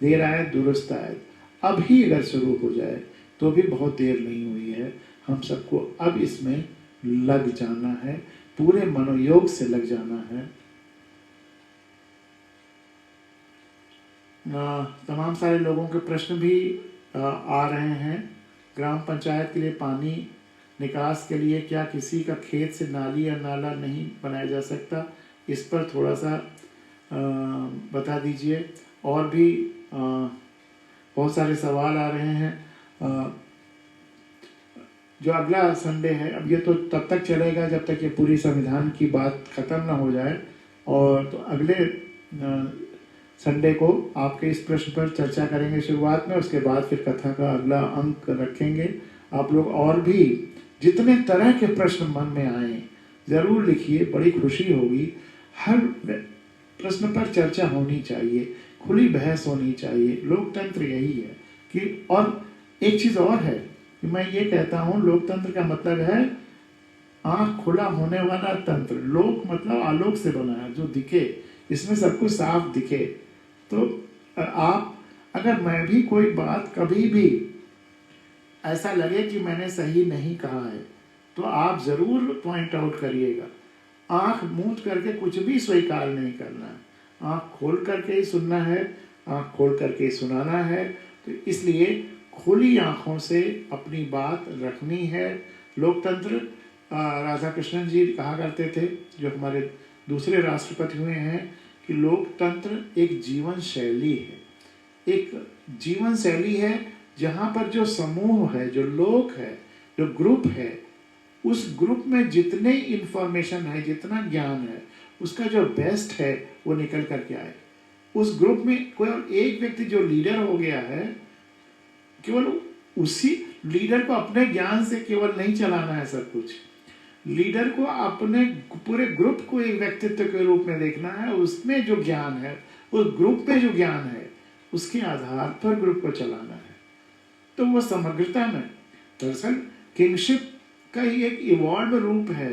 देर आए दुरुस्त आए, अब ही अगर शुरू हो जाए तो भी बहुत देर नहीं हुई है। हम सबको अब इसमें लग जाना है, पूरे मनोयोग से लग जाना है। तमाम सारे लोगों के प्रश्न भी आ रहे हैं। ग्राम पंचायत के लिए पानी निकास के लिए क्या किसी का खेत से नाली या नाला नहीं बनाया जा सकता? इस पर थोड़ा सा बता दीजिए। और भी बहुत सारे सवाल आ रहे हैं। जो अगला संडे है, अब ये तो तब तक चलेगा जब तक ये पूरी संविधान की बात खत्म ना हो जाए, और तो अगले संडे को आपके इस प्रश्न पर चर्चा करेंगे शुरुआत में। उसके बाद फिर कथा का अगला अंक रखेंगे। आप लोग और भी जितने तरह के प्रश्न मन में आए जरूर लिखिए, बड़ी खुशी होगी। हर प्रश्न पर चर्चा होनी चाहिए, खुली बहस होनी चाहिए। लोकतंत्र यही है कि, और एक चीज और है कि मैं ये कहता हूँ, लोकतंत्र का मतलब है आंख खुला होने वाला तंत्र। लोक मतलब आलोक से बना है, जो दिखे, इसमें सब कुछ साफ दिखे। तो आप, अगर मैं भी कोई बात कभी भी ऐसा लगे कि मैंने सही नहीं कहा है, तो आप जरूर पॉइंट आउट करिएगा। आंख मूंद करके कुछ भी स्वीकार नहीं करना है, आंख खोल करके ही सुनना है, आंख खोल करके ही सुनाना है। तो इसलिए खुली आंखों से अपनी बात रखनी है। लोकतंत्र, राधा कृष्णन जी कहा करते थे, जो हमारे दूसरे राष्ट्रपति हुए हैं, कि लोकतंत्र एक जीवन शैली है। एक जीवन शैली है जहां पर जो समूह है, जो लोग है, जो ग्रुप है, उस ग्रुप में जितने इंफॉर्मेशन है, जितना ज्ञान है, उसका जो बेस्ट है वो निकल करके आए। उस ग्रुप में कोई एक व्यक्ति जो लीडर हो गया है, केवल उसी लीडर को अपने ज्ञान से केवल नहीं चलाना है सब कुछ। लीडर को अपने पूरे ग्रुप को एक व्यक्तित्व के रूप में देखना है। उसमें जो ज्ञान है, उस ग्रुप में जो ज्ञान है, उसके आधार पर ग्रुप को चलाना है। तो वो समग्रता में, दरअसल किंगशिप का ही एक इवॉल्व रूप है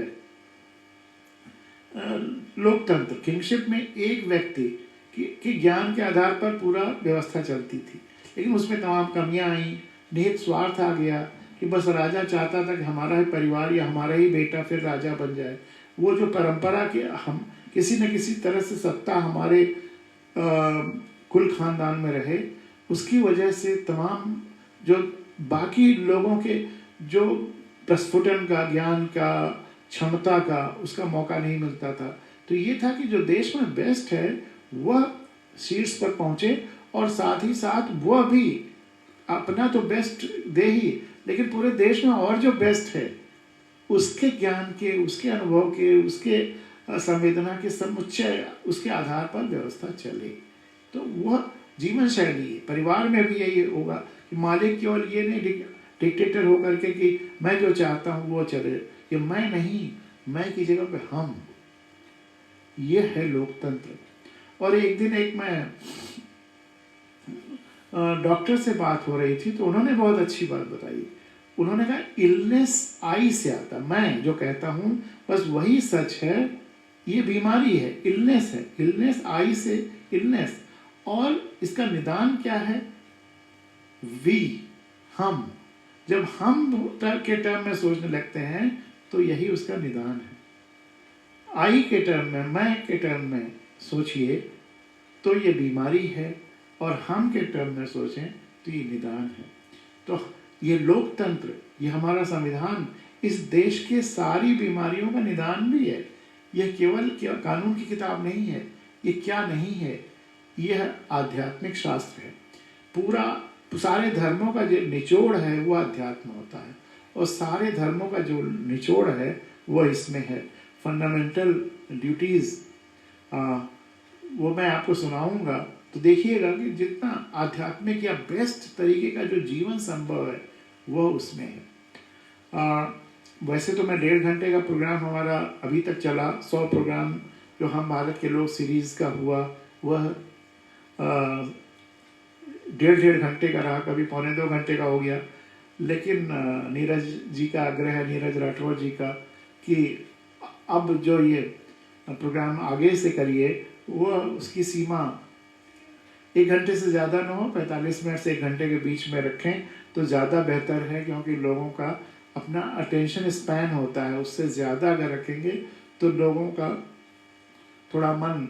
लोकतंत्र। किंगशिप में एक व्यक्ति के ज्ञान के आधार पर पूरा व्यवस्था चलती थी, लेकिन उसमें तमाम कमियां आई, निहित स्वार्थ आ गया कि बस राजा चाहता था कि हमारा ही परिवार या हमारा ही बेटा फिर राजा बन जाए। वो जो परंपरा के हम किसी न किसी तरह से सत्ता हमारे कुल खानदान में रहे, उसकी वजह से तमाम जो बाकी लोगों के जो प्रस्फुटन का, ज्ञान का, क्षमता का, उसका मौका नहीं मिलता था। तो ये था कि जो देश में बेस्ट है वह शीर्ष पर पहुंचे, और साथ ही साथ वह भी अपना तो बेस्ट दे ही, लेकिन पूरे देश में और जो बेस्ट है उसके ज्ञान के, उसके अनुभव के, उसके संवेदना के समुच्चय, उसके आधार पर व्यवस्था चले। तो वह जीवन शैली है। परिवार में भी यही होगा कि मालिक केवल ये नहीं डिक्टेटर होकर के कि मैं जो चाहता हूँ वो चले, ये मैं नहीं, मैं की जगह पे हम। ये है लोकतंत्र। और एक दिन मैं डॉक्टर से बात हो रही थी, तो उन्होंने बहुत अच्छी बात बताई। उन्होंने कहा इलनेस आई से आता, मैं जो कहता हूं बस वही सच है। ये बीमारी है, इलनेस है, इलनेस आई से इलनेस। और इसका निदान क्या है? वी, हम। जब हम भूतकाल के टर्म में सोचने लगते हैं तो यही उसका निदान है। आई के टर्म में, मैं के टर्म में सोचिए तो ये बीमारी है, और हम के टर्म में सोचें तो ये निदान है। तो ये लोकतंत्र, ये हमारा संविधान इस देश के सारी बीमारियों का निदान भी है। यह केवल कानून की किताब नहीं है। ये क्या नहीं है, यह आध्यात्मिक शास्त्र है। पूरा सारे धर्मों का जो निचोड़ है वो अध्यात्म होता है, और सारे धर्मों का जो निचोड़ है वो इसमें है। फंडामेंटल ड्यूटीज वो मैं आपको सुनाऊंगा, तो देखिएगा कि जितना आध्यात्मिक या बेस्ट तरीके का जो जीवन संभव है वो उसमें है। वैसे तो मैं 1.5 घंटे का प्रोग्राम हमारा अभी तक चला, 100 प्रोग्राम जो हम भारत के लोग सीरीज का हुआ वह 1.5 घंटे का रहा, कभी 1.25 घंटे का हो गया। लेकिन नीरज जी का आग्रह है, नीरज राठौर जी का, कि अब जो ये प्रोग्राम आगे से करिए वो उसकी सीमा 1 घंटे से ज़्यादा ना हो, 45 मिनट से 1 घंटे के बीच में रखें तो ज़्यादा बेहतर है, क्योंकि लोगों का अपना अटेंशन स्पैन होता है, उससे ज़्यादा अगर रखेंगे तो लोगों का थोड़ा मन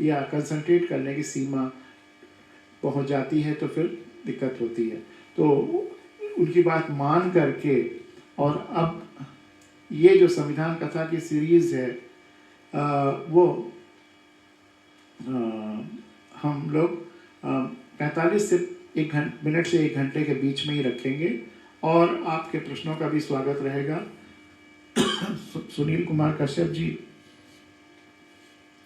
या कंसंट्रेट करने की सीमा पहुंच जाती है, तो फिर दिक्कत होती है। तो उनकी बात मान करके, और अब ये जो संविधान कथा की सीरीज है वो हम लोग 45 से 1 मिनट से 1 घंटे के बीच में ही रखेंगे, और आपके प्रश्नों का भी स्वागत रहेगा। सुनील कुमार कश्यप जी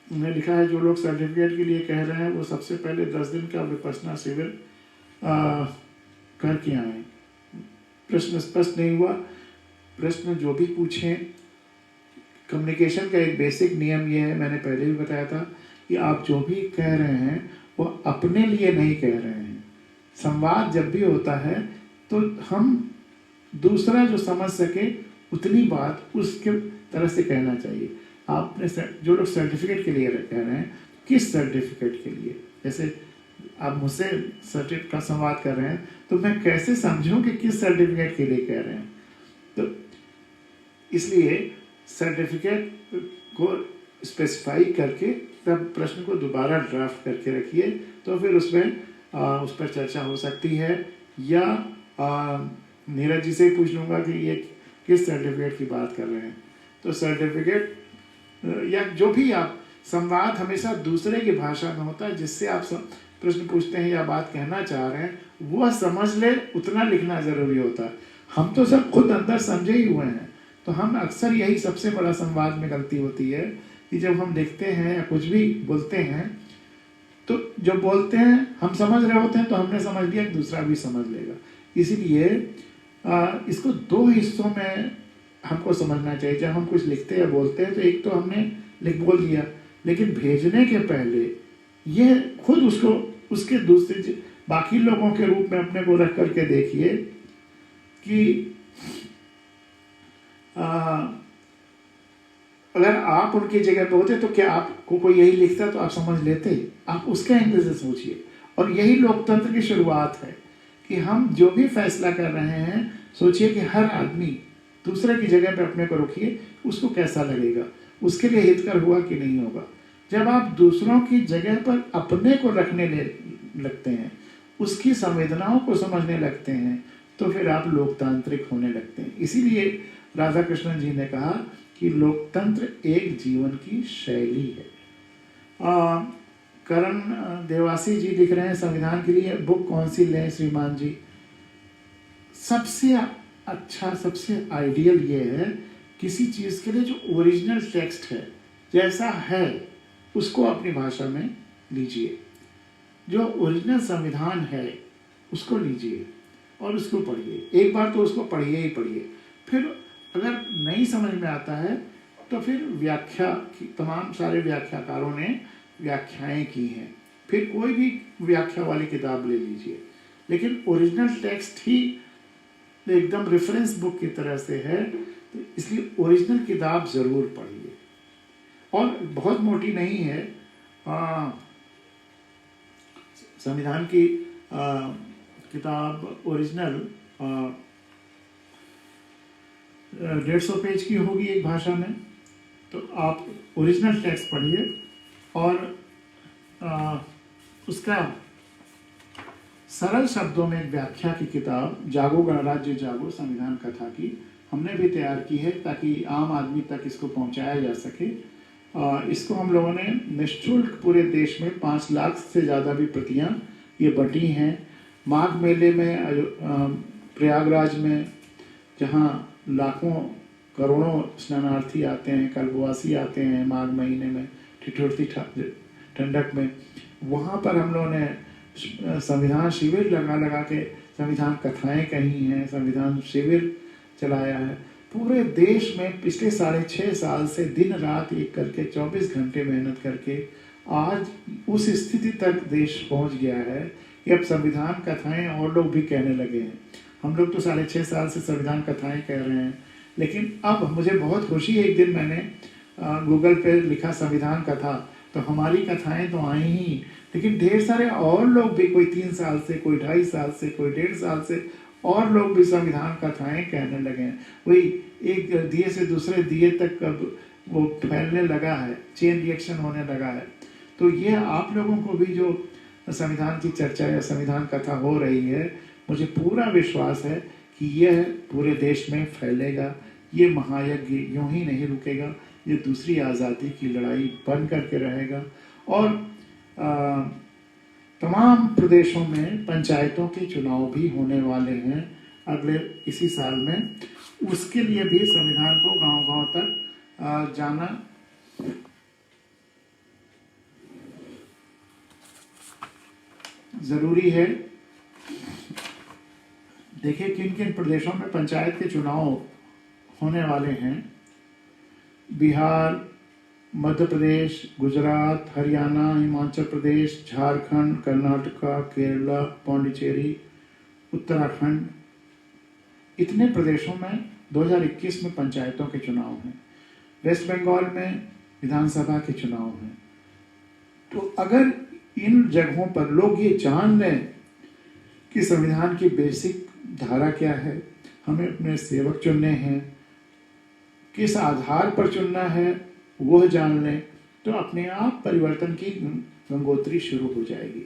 ने लिखा है, जो लोग सर्टिफिकेट के लिए कह रहे हैं वो सबसे पहले 10 दिन का विपश्यना शिविर करके आए। प्रश्न स्पष्ट नहीं हुआ। प्रश्न जो भी पूछें, कम्युनिकेशन का एक बेसिक नियम ये है, मैंने पहले भी बताया था, कि आप जो भी कह रहे हैं वो अपने लिए नहीं कह रहे हैं। संवाद जब भी होता है तो हम दूसरा जो समझ सके उतनी बात उसके तरह से कहना चाहिए। आपने जो लोग सर्टिफिकेट के लिए कह रहे हैं, किस सर्टिफिकेट के लिए? जैसे आप मुझसे सर्टिफिकेट का संवाद कर रहे हैं, तो मैं कैसे समझूं कि किस सर्टिफिकेट के लिए कह रहे हैं? तो इसलिए सर्टिफिकेट को स्पेसिफाई करके तब प्रश्न को दोबारा ड्राफ्ट करके रखिए, तो फिर उसमें उस पर चर्चा हो सकती है। या नीरज जी से पूछ लूँगा कि ये किस सर्टिफिकेट की बात कर रहे हैं। तो सर्टिफिकेट या जो भी आप, संवाद हमेशा दूसरे की भाषा में होता है, जिससे आप प्रश्न पूछते हैं या बात कहना चाह रहे हैं वह समझ ले, उतना लिखना जरूरी होता है। हम तो सब खुद अंदर समझे ही हुए हैं, तो हम अक्सर यही सबसे बड़ा संवाद में गलती होती है कि जब हम देखते हैं या कुछ भी बोलते हैं, तो जब बोलते हैं हम समझ रहे होते हैं तो हमने समझ लिया कि दूसरा भी समझ लेगा। इसीलिए इसको 2 हिस्सों में हमको समझना चाहिए। जब हम कुछ लिखते या बोलते हैं तो एक तो हमने लिख बोल दिया, लेकिन भेजने के पहले यह खुद उसको उसके दूसरे बाकी लोगों के रूप में अपने को रख करके देखिए कि अगर आप उनकी जगह पे होते तो क्या आपको कोई यही लिखता तो आप समझ लेते? आप उसके एंगल से सोचिए। और यही लोकतंत्र की शुरुआत है कि हम जो भी फैसला कर रहे हैं सोचिए कि हर आदमी दूसरे की जगह पे अपने को रखिए, उसको कैसा लगेगा, उसके लिए हितकर हुआ कि नहीं होगा। जब आप दूसरों की जगह पर अपने को रखने लगते हैं, उसकी संवेदनाओं को समझने लगते हैं, तो फिर आप लोकतांत्रिक होने लगते हैं। इसीलिए राधा कृष्णन जी ने कहा कि लोकतंत्र एक जीवन की शैली है। करण देवासी जी लिख रहे हैं, संविधान के लिए बुक कौन सी लें श्रीमान जी? सबसे अच्छा, सबसे आइडियल ये है किसी चीज के लिए जो ओरिजिनल टेक्स्ट है, जैसा है उसको अपनी भाषा में लीजिए। जो ओरिजिनल संविधान है उसको लीजिए और उसको पढ़िए। एक बार तो उसको पढ़िए ही पढ़िए। फिर अगर नहीं समझ में आता है तो फिर व्याख्या की, तमाम सारे व्याख्याकारों ने व्याख्याएं की हैं, फिर कोई भी व्याख्या वाली किताब ले लीजिए। लेकिन ओरिजिनल टेक्स्ट ही एकदम रेफरेंस बुक की तरह से है, तो इसलिए ओरिजिनल किताब जरूर पढ़िए। और बहुत मोटी नहीं है, संविधान की किताब ओरिजिनल 150 पेज की होगी एक भाषा में, तो आप ओरिजिनल टेक्स्ट पढ़िए और उसका सरल शब्दों में एक व्याख्या की किताब जागो गणराज्य जागो संविधान कथा की हमने भी तैयार की है, ताकि आम आदमी तक इसको पहुंचाया जा सके। इसको हम लोगों ने निःशुल्क पूरे देश में 5 लाख से ज़्यादा भी प्रतियां ये बटी हैं। माघ मेले में प्रयागराज में जहाँ लाखों करोड़ों स्नानार्थी आते हैं, कल्पवासी आते हैं माघ महीने में ठिठुरती ठंडक में, वहाँ पर हम लोगों ने संविधान शिविर लगा के संविधान कथाएं कही हैं, संविधान शिविर चलाया है। पूरे देश में पिछले 6.5 साल से दिन रात एक करके 24 घंटे मेहनत करके आज उस स्थिति तक देश पहुंच गया है कि अब संविधान कथाएं और लोग भी कहने लगे हैं। हम लोग तो 6.5 साल से संविधान कथाएं कह रहे हैं, लेकिन अब मुझे बहुत खुशी है, एक दिन मैंने गूगल पे लिखा संविधान कथा, तो हमारी कथाएं तो आई ही, लेकिन ढेर सारे और लोग भी, कोई 3 साल से, कोई 2.5 साल से, कोई 1.5 साल से और लोग भी संविधान कथाएं कहने लगे हैं। वही एक दिए से दूसरे दिए तक अब वो फैलने लगा है, चेन रिएक्शन होने लगा है। तो ये आप लोगों को भी जो संविधान की चर्चा या संविधान कथा हो रही है, मुझे पूरा विश्वास है कि यह पूरे देश में फैलेगा। ये महायज्ञ यूं ही नहीं रुकेगा, ये दूसरी आज़ादी की लड़ाई बन करके रहेगा। और तमाम प्रदेशों में पंचायतों के चुनाव भी होने वाले हैं अगले इसी साल में। उसके लिए भी संविधान को गांव-गांव तक जाना जरूरी है। देखिए किन किन प्रदेशों में पंचायत के चुनाव होने वाले हैं। बिहार, मध्य प्रदेश, गुजरात, हरियाणा, हिमाचल प्रदेश, झारखंड, कर्नाटका, केरला, पौंडीचेरी, उत्तराखंड, इतने प्रदेशों में 2021 में पंचायतों के चुनाव हैं। वेस्ट बंगाल में विधानसभा के चुनाव हैं। तो अगर इन जगहों पर लोग ये जान लें कि संविधान की बेसिक धारा क्या है, हमें अपने सेवक चुनने हैं, किस आधार पर चुनना है वह जान लें, तो अपने आप परिवर्तन की गंगोत्री शुरू हो जाएगी।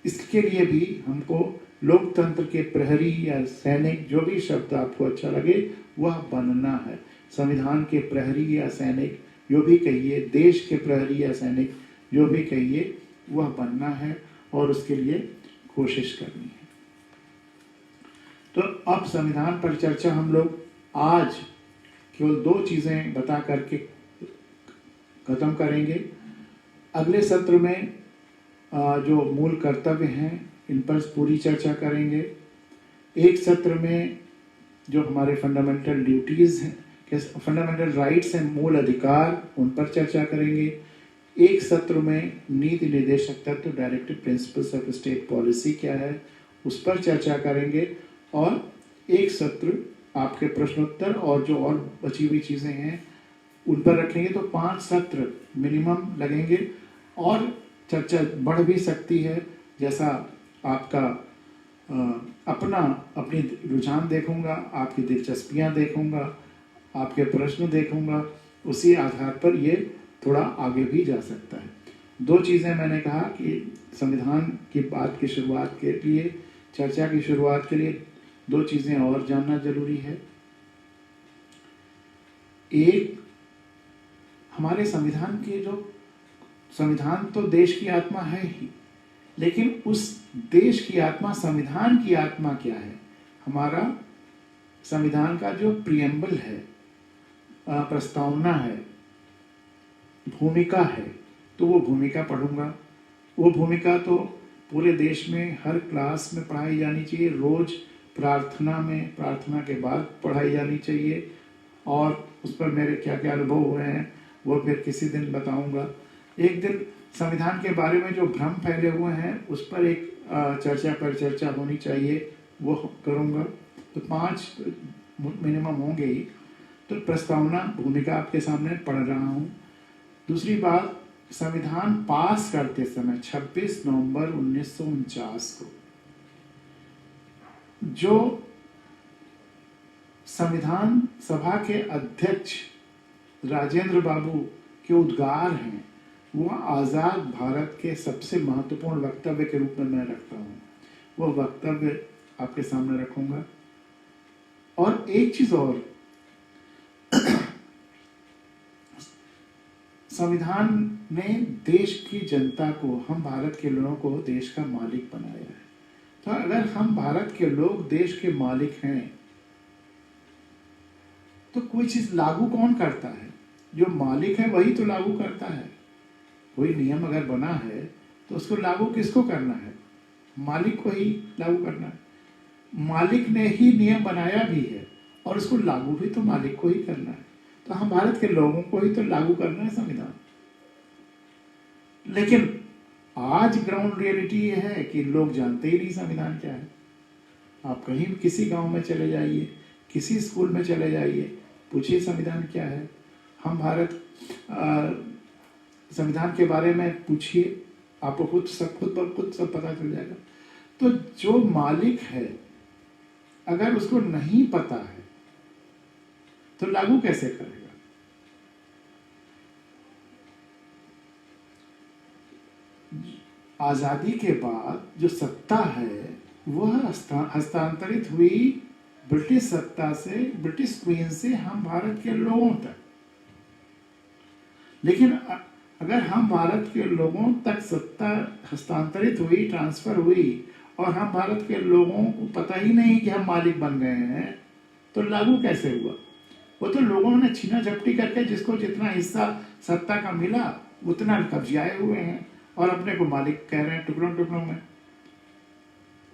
इसके लिए भी हमको लोकतंत्र के प्रहरी या सैनिक, जो भी शब्द आपको अच्छा लगे वह बनना है। संविधान के प्रहरी या सैनिक जो भी कहिए, देश के प्रहरी या सैनिक जो भी कहिए, वह बनना है और उसके लिए कोशिश करनी है। तो अब संविधान पर चर्चा हम लोग आज केवल 2 चीजें बता करके खत्म करेंगे। अगले सत्र में जो मूल कर्तव्य हैं इन पर पूरी चर्चा करेंगे। एक सत्र में जो हमारे फंडामेंटल ड्यूटीज हैं, फंडामेंटल राइट्स हैं, मूल अधिकार, उन पर चर्चा करेंगे। एक सत्र में नीति निर्देशक तत्व, directive principles of state policy क्या है, उस पर चर्चा करेंगे। और एक सत्र आपके प्रश्नोत्तर और जो और बची हुई चीजें हैं उन पर रखेंगे। तो 5 सत्र मिनिमम लगेंगे और चर्चा बढ़ भी सकती है, जैसा आपका अपनी रुझान देखूंगा, आपकी दिलचस्पियां देखूंगा, आपके प्रश्न देखूंगा, उसी आधार पर ये थोड़ा आगे भी जा सकता है। 2 चीजें मैंने कहा कि संविधान की बात की शुरुआत के लिए, चर्चा की शुरुआत के लिए 2 चीजें और जानना जरूरी है। एक, हमारे संविधान के जो संविधान तो देश की आत्मा है ही, लेकिन उस देश की आत्मा, संविधान की आत्मा क्या है? हमारा संविधान का जो प्रियम्बल है, प्रस्तावना है, भूमिका है, तो वो भूमिका पढ़ूंगा। वो भूमिका तो पूरे देश में हर क्लास में पढ़ाई जानी चाहिए, रोज प्रार्थना में, प्रार्थना के बाद पढ़ाई जानी चाहिए। और उस पर मेरे क्या क्या अनुभव हुए हैं वो फिर किसी दिन बताऊंगा। एक दिन संविधान के बारे में जो भ्रम फैले हुए हैं उस पर एक चर्चा पर चर्चा होनी चाहिए, वो करूंगा। तो 5 मिनिमम होंगे ही। तो प्रस्तावना, भूमिका आपके सामने पढ़ रहा हूं। दूसरी बात, संविधान पास करते समय 26 नवंबर 1949 को जो संविधान सभा के अध्यक्ष राजेंद्र बाबू के उद्गार हैं, वो आज़ाद भारत के सबसे महत्वपूर्ण वक्तव्य के रूप में मैं रखता हूँ। वो वक्तव्य आपके सामने रखूंगा। और एक चीज और, संविधान ने देश की जनता को, हम भारत के लोगों को देश का मालिक बनाया है। तो अगर हम भारत के लोग देश के मालिक हैं, तो कोई चीज लागू कौन करता है? जो मालिक है वही तो लागू करता है। कोई नियम अगर बना है तो उसको लागू किसको करना है? मालिक को ही लागू करना है। मालिक ने ही नियम बनाया भी है और उसको लागू भी तो मालिक को ही करना है। तो हम भारत के लोगों को ही तो लागू करना है संविधान। लेकिन आज ग्राउंड रियलिटी ये है कि लोग जानते ही नहीं संविधान क्या है। आप कहीं भी किसी गांव में चले जाइए, किसी स्कूल में चले जाइए, पूछिए संविधान क्या है। हम भारत संविधान के बारे में पूछिए, आपको खुद सब पता चल जाएगा। तो जो मालिक है अगर उसको नहीं पता है तो लागू कैसे करेगा? आजादी के बाद जो सत्ता है वह हस्तांतरित हुई ब्रिटिश सत्ता से, ब्रिटिश क्वीन से हम भारत के लोगों तक। लेकिन अगर हम भारत के लोगों तक सत्ता हस्तांतरित हुई, ट्रांसफर हुई, और हम भारत के लोगों को पता ही नहीं कि हम मालिक बन गए हैं, तो लागू कैसे हुआ? वो तो लोगों ने छीना झपटी करके जिसको जितना हिस्सा सत्ता का मिला उतना कब्जाए हुए हैं और अपने को मालिक कह रहे हैं टुकड़ों टुकड़ों में।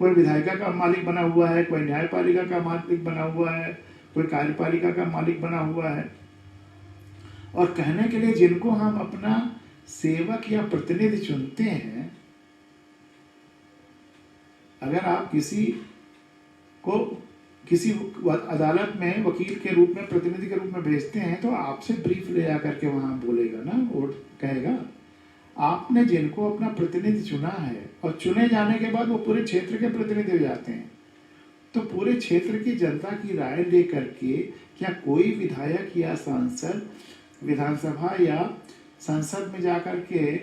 कोई विधायिका का मालिक बना हुआ है, कोई न्यायपालिका का मालिक बना हुआ है, कोई कार्यपालिका का मालिक बना हुआ है। और कहने के लिए जिनको हम अपना सेवक या प्रतिनिधि चुनते हैं, अगर आप किसी को किसी अदालत में वकील के रूप में, प्रतिनिधि के रूप में भेजते हैं, तो आपसे ब्रीफ ले जा करके वहां बोलेगा ना, वो कहेगा आपने जिनको अपना प्रतिनिधि चुना है, और चुने जाने के बाद वो पूरे क्षेत्र के प्रतिनिधि हो जाते हैं, तो पूरे क्षेत्र की जनता की राय लेकर के क्या कोई विधायक या सांसद विधानसभा या संसद में जाकर के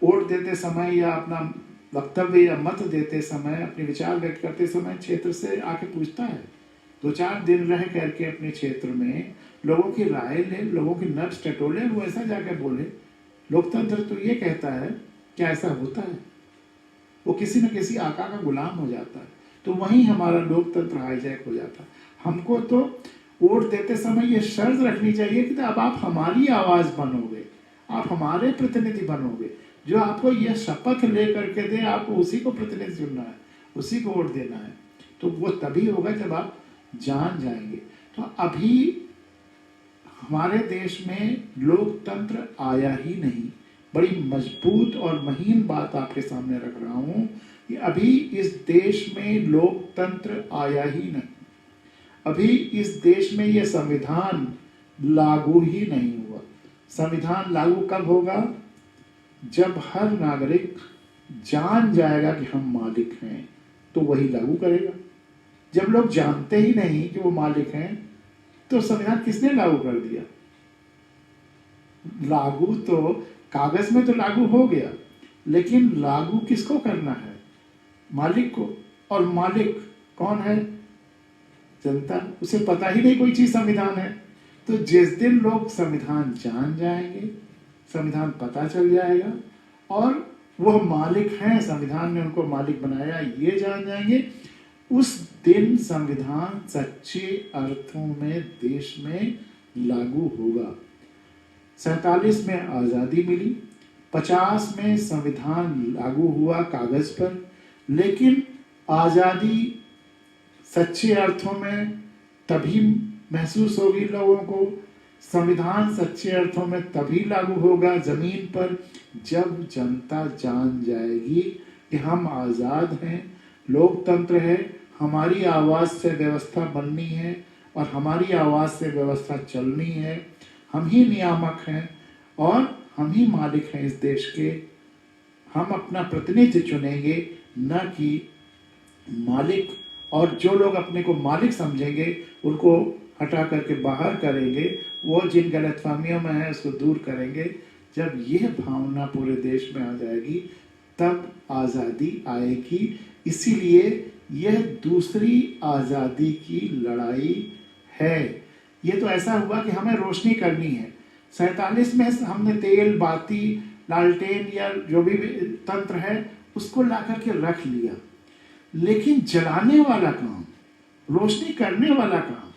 वोट देते समय या अपना वक्तव्य या मत देते समय, अपने विचार व्यक्त करते समय क्षेत्र से आके पूछता है? 2-4 दिन रह करके अपने क्षेत्र में लोगों की राय ले, लोगों की नब्ज टटोले, वो ऐसा जाकर बोले। लोकतंत्र तो ये कहता है, क्या ऐसा होता है? वो किसी न किसी आका का गुलाम हो जाता है। तो वहीं हमारा लोकतंत्र हाईजैक हो जाता है। हमको तो वोट देते समय ये शर्त रखनी चाहिए कि अब आप हमारी आवाज बनोगे, आप हमारे प्रतिनिधि बनोगे। जो आपको यह शपथ ले करके दे, आपको उसी को प्रतिनिधि चुनना है, उसी को वोट देना है। तो वो तभी होगा जब आप जान जाएंगे। तो अभी हमारे देश में लोकतंत्र आया ही नहीं। बड़ी मजबूत और महीन बात आपके सामने रख रहा हूं कि अभी इस देश में लोकतंत्र आया ही नहीं। अभी इस देश में यह संविधान लागू ही नहीं हुआ। संविधान लागू कब होगा? जब हर नागरिक जान जाएगा कि हम मालिक हैं, तो वही लागू करेगा। जब लोग जानते ही नहीं कि वो मालिक हैं, तो संविधान किसने लागू कर दिया? लागू तो कागज में तो लागू हो गया, लेकिन लागू किसको करना है? मालिक को। और मालिक कौन है? जनता। उसे पता ही नहीं कोई चीज संविधान है। तो जिस दिन लोग संविधान जान जाएंगे, संविधान पता चल जाएगा और वह मालिक हैं, संविधान ने उनको मालिक बनाया, ये जान जाएंगे, उस दिन संविधान सच्चे अर्थों में देश में लागू होगा। 47 में आजादी मिली, 50 में संविधान लागू हुआ कागज पर, लेकिन आजादी सच्चे अर्थों में तभी महसूस होगी लोगों को, संविधान सच्चे अर्थों में तभी लागू होगा जमीन पर जब जनता जान जाएगी कि हम आजाद हैं, लोकतंत्र है, हमारी आवाज से व्यवस्था बननी है और हमारी आवाज से व्यवस्था चलनी है। हम ही नियामक हैं और हम ही मालिक हैं इस देश के। हम अपना प्रतिनिधि चुनेंगे, न कि मालिक और जो लोग अपने को मालिक समझेंगे उनको हटा करके बाहर करेंगे, वो जिन गलतफहमियों में है उसको दूर करेंगे। जब यह भावना पूरे देश में आ जाएगी तब आज़ादी आएगी। इसीलिए यह दूसरी आज़ादी की लड़ाई है। ये तो ऐसा हुआ कि हमें रोशनी करनी है। 47 में हमने तेल, बाती, लालटेन या जो भी तंत्र है उसको ला करके रख लिया, लेकिन जलाने वाला काम, रोशनी करने वाला काम,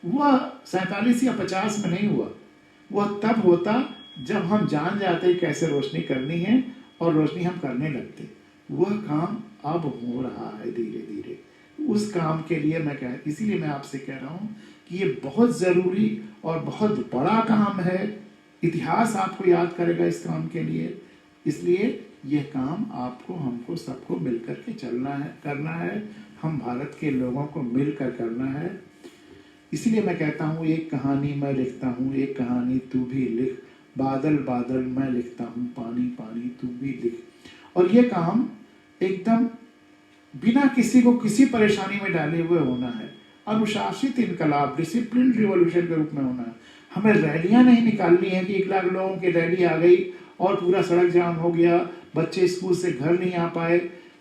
वह 47 या 50 में नहीं हुआ। वह तब होता जब हम जान जाते कैसे रोशनी करनी है और रोशनी हम करने लगते। वह काम अब हो रहा है धीरे धीरे। उस काम के लिए इसीलिए मैं आपसे कह रहा हूं कि ये बहुत जरूरी और बहुत बड़ा काम है। इतिहास आपको याद करेगा इस काम के लिए। इसलिए यह काम आपको, हमको, सबको मिलकर के चलना है, करना है। हम भारत के लोगों को मिलकर करना है। इसीलिए मैं कहता हूँ, एक कहानी मैं लिखता हूँ, एक कहानी तू भी लिख, बादल बादल मैं लिखता हूँ, पानी पानी तू भी लिख। और ये काम एकदम बिना किसी को किसी परेशानी में डाले हुए होना है। अनुशासित इनकलाब, डिसिप्लिन रिवॉल्यूशन के रूप में होना है। हमें रैलियां नहीं निकालनी है कि 1 लाख लोगों की रैली आ गई और पूरा सड़क जाम हो गया, बच्चे स्कूल से घर नहीं आ पाए,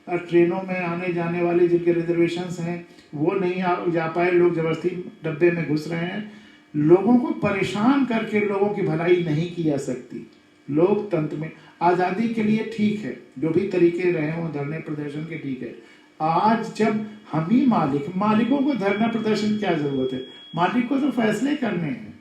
ट्रेनों में आने जाने वाले जिनके रिजर्वेशंस हैं वो नहीं जा पाए, लोग जबरदस्ती डब्बे में घुस रहे हैं। लोगों को परेशान करके लोगों की भलाई नहीं की जा सकती। लोकतंत्र में आज़ादी के लिए ठीक है, जो भी तरीके रहे हों धरने प्रदर्शन के, ठीक है। आज जब हम ही मालिकों को धरना प्रदर्शन क्या जरूरत है? मालिक को तो फैसले करने हैं।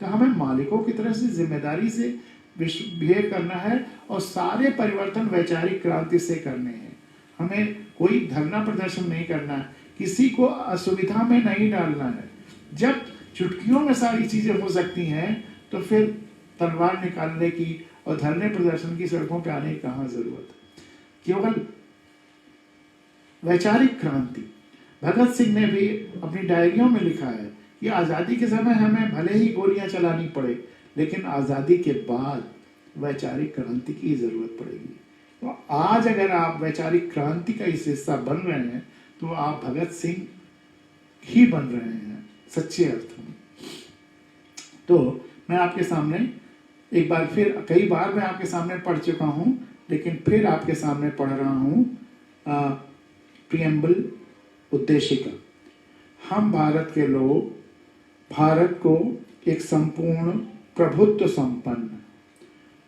तो हमें मालिकों की तरफ से जिम्मेदारी से बिहेव करना है और सारे परिवर्तन वैचारिक क्रांति से करने हैं। हमें कोई धरना प्रदर्शन नहीं करना है, किसी को असुविधा में नहीं डालना है। जब चुटकियों में सारी चीजें हो सकती हैं तो फिर तलवार निकालने की और धरने प्रदर्शन की सड़कों पे आने की कहाँ जरूरत है? केवल वैचारिक क्रांति। भगत सिंह ने भी अपनी डायरियों में लिखा है कि आज़ादी के समय हमें भले ही गोलियां चलानी पड़े, लेकिन आज़ादी के बाद वैचारिक क्रांति की जरूरत पड़ेगी। तो आज अगर आप वैचारिक क्रांति का इस हिस्सा बन रहे हैं तो आप भगत सिंह ही बन रहे हैं सच्चे अर्थ में। तो मैं आपके सामने एक बार फिर, कई बार मैं आपके सामने पढ़ चुका हूं, लेकिन फिर आपके सामने पढ़ रहा हूं प्रियम्बल, उद्देशिका। हम भारत के लोग भारत को एक संपूर्ण प्रभुत्व संपन्न,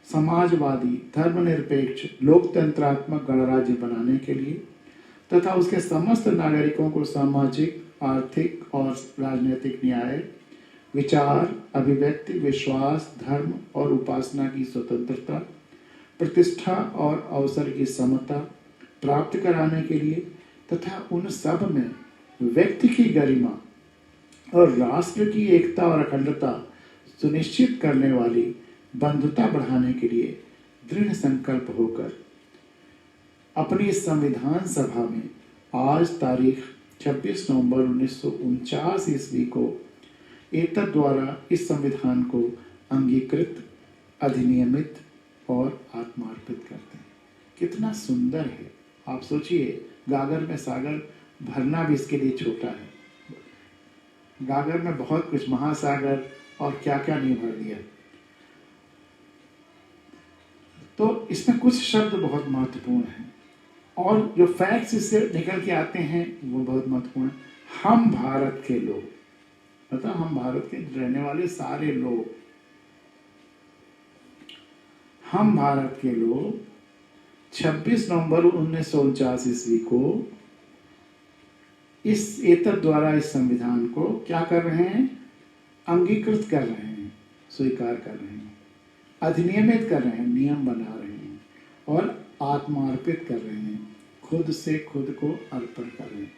समाजवादी, धर्मनिरपेक्ष, लोकतंत्रात्मक गणराज्य बनाने के लिए तथा उसके समस्त नागरिकों को सामाजिक, आर्थिक और राजनीतिक न्याय, विचार, अभिव्यक्ति, विश्वास, धर्म और उपासना की स्वतंत्रता, प्रतिष्ठा और अवसर की समता प्राप्त कराने के लिए तथा उन सब में व्यक्ति की गरिमा और राष्ट्र की एकता और अखंडता सुनिश्चित करने वाली बंधुता बढ़ाने के लिए दृढ़ संकल्प होकर अपनी संविधान सभा में आज तारीख 26 नवंबर 1949 ईस्वी को एतद द्वारा इस संविधान को अंगीकृत, अधिनियमित और आत्मार्पित करते हैं। कितना सुंदर है! आप सोचिए, गागर में सागर भरना भी इसके लिए छोटा है। गागर में बहुत कुछ, महासागर और क्या क्या नहीं भर दिया। तो इसमें कुछ शब्द बहुत महत्वपूर्ण हैं और जो फैक्ट्स इससे निकल के आते हैं वो बहुत महत्वपूर्ण है। हम भारत के लोग, मतलब हम भारत के रहने वाले सारे लोग, हम भारत के लोग 26 नवंबर 1949 ईस्वी को इस एतद द्वारा इस संविधान को क्या कर रहे हैं? अंगीकृत कर रहे हैं, स्वीकार कर रहे हैं, अधिनियमित कर रहे हैं, नियम बना रहे हैं और आत्मार्पित कर रहे हैं, खुद से खुद को अर्पण कर रहे हैं।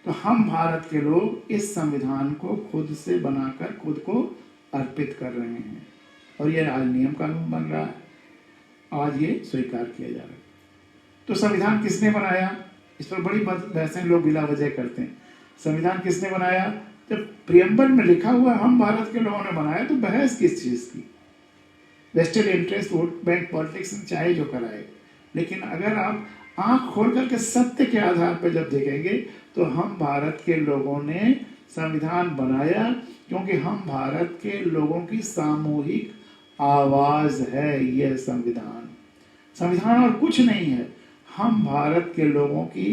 तो हम भारत के लोग इस संविधान को खुद से बनाकर खुद को अर्पित कर रहे हैं और यह आज नियम कानून बन रहा है, आज ये स्वीकार किया जा रहा है। तो संविधान किसने बनाया? इस पर बड़ी बहसें लोग बिला वजह करते हैं। संविधान किसने बनाया? जब प्रियम्बल में लिखा हुआ हम भारत के लोगों ने बनाया, तो बहस किस चीज की? Vested interest, vote bank politics चाहे जो कराए, लेकिन अगर आप आंख खोल करके सत्य के आधार पर जब देखेंगे तो हम भारत के लोगों ने संविधान बनाया क्योंकि हम भारत के लोगों की सामूहिक आवाज है। यह संविधान, संविधान और कुछ नहीं है। हम भारत के लोगों की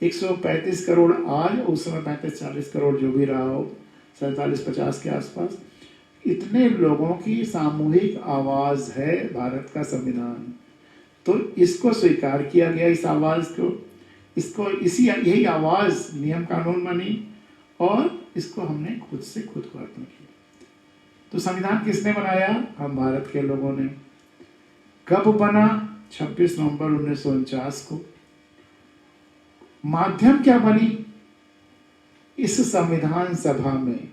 135 करोड़ आज, उस समय 35-40 करोड़ जो भी रहा हो, 47-50 के आसपास, इतने लोगों की सामूहिक आवाज है भारत का संविधान। तो इसको स्वीकार किया गया, इस आवाज को, इसको यही आवाज नियम कानून बनी और इसको हमने खुद से खुद को अर्पण किया। तो संविधान किसने बनाया? हम भारत के लोगों ने। कब बना? 26 नवंबर 1949 को। माध्यम क्या बनी? इस संविधान सभा में।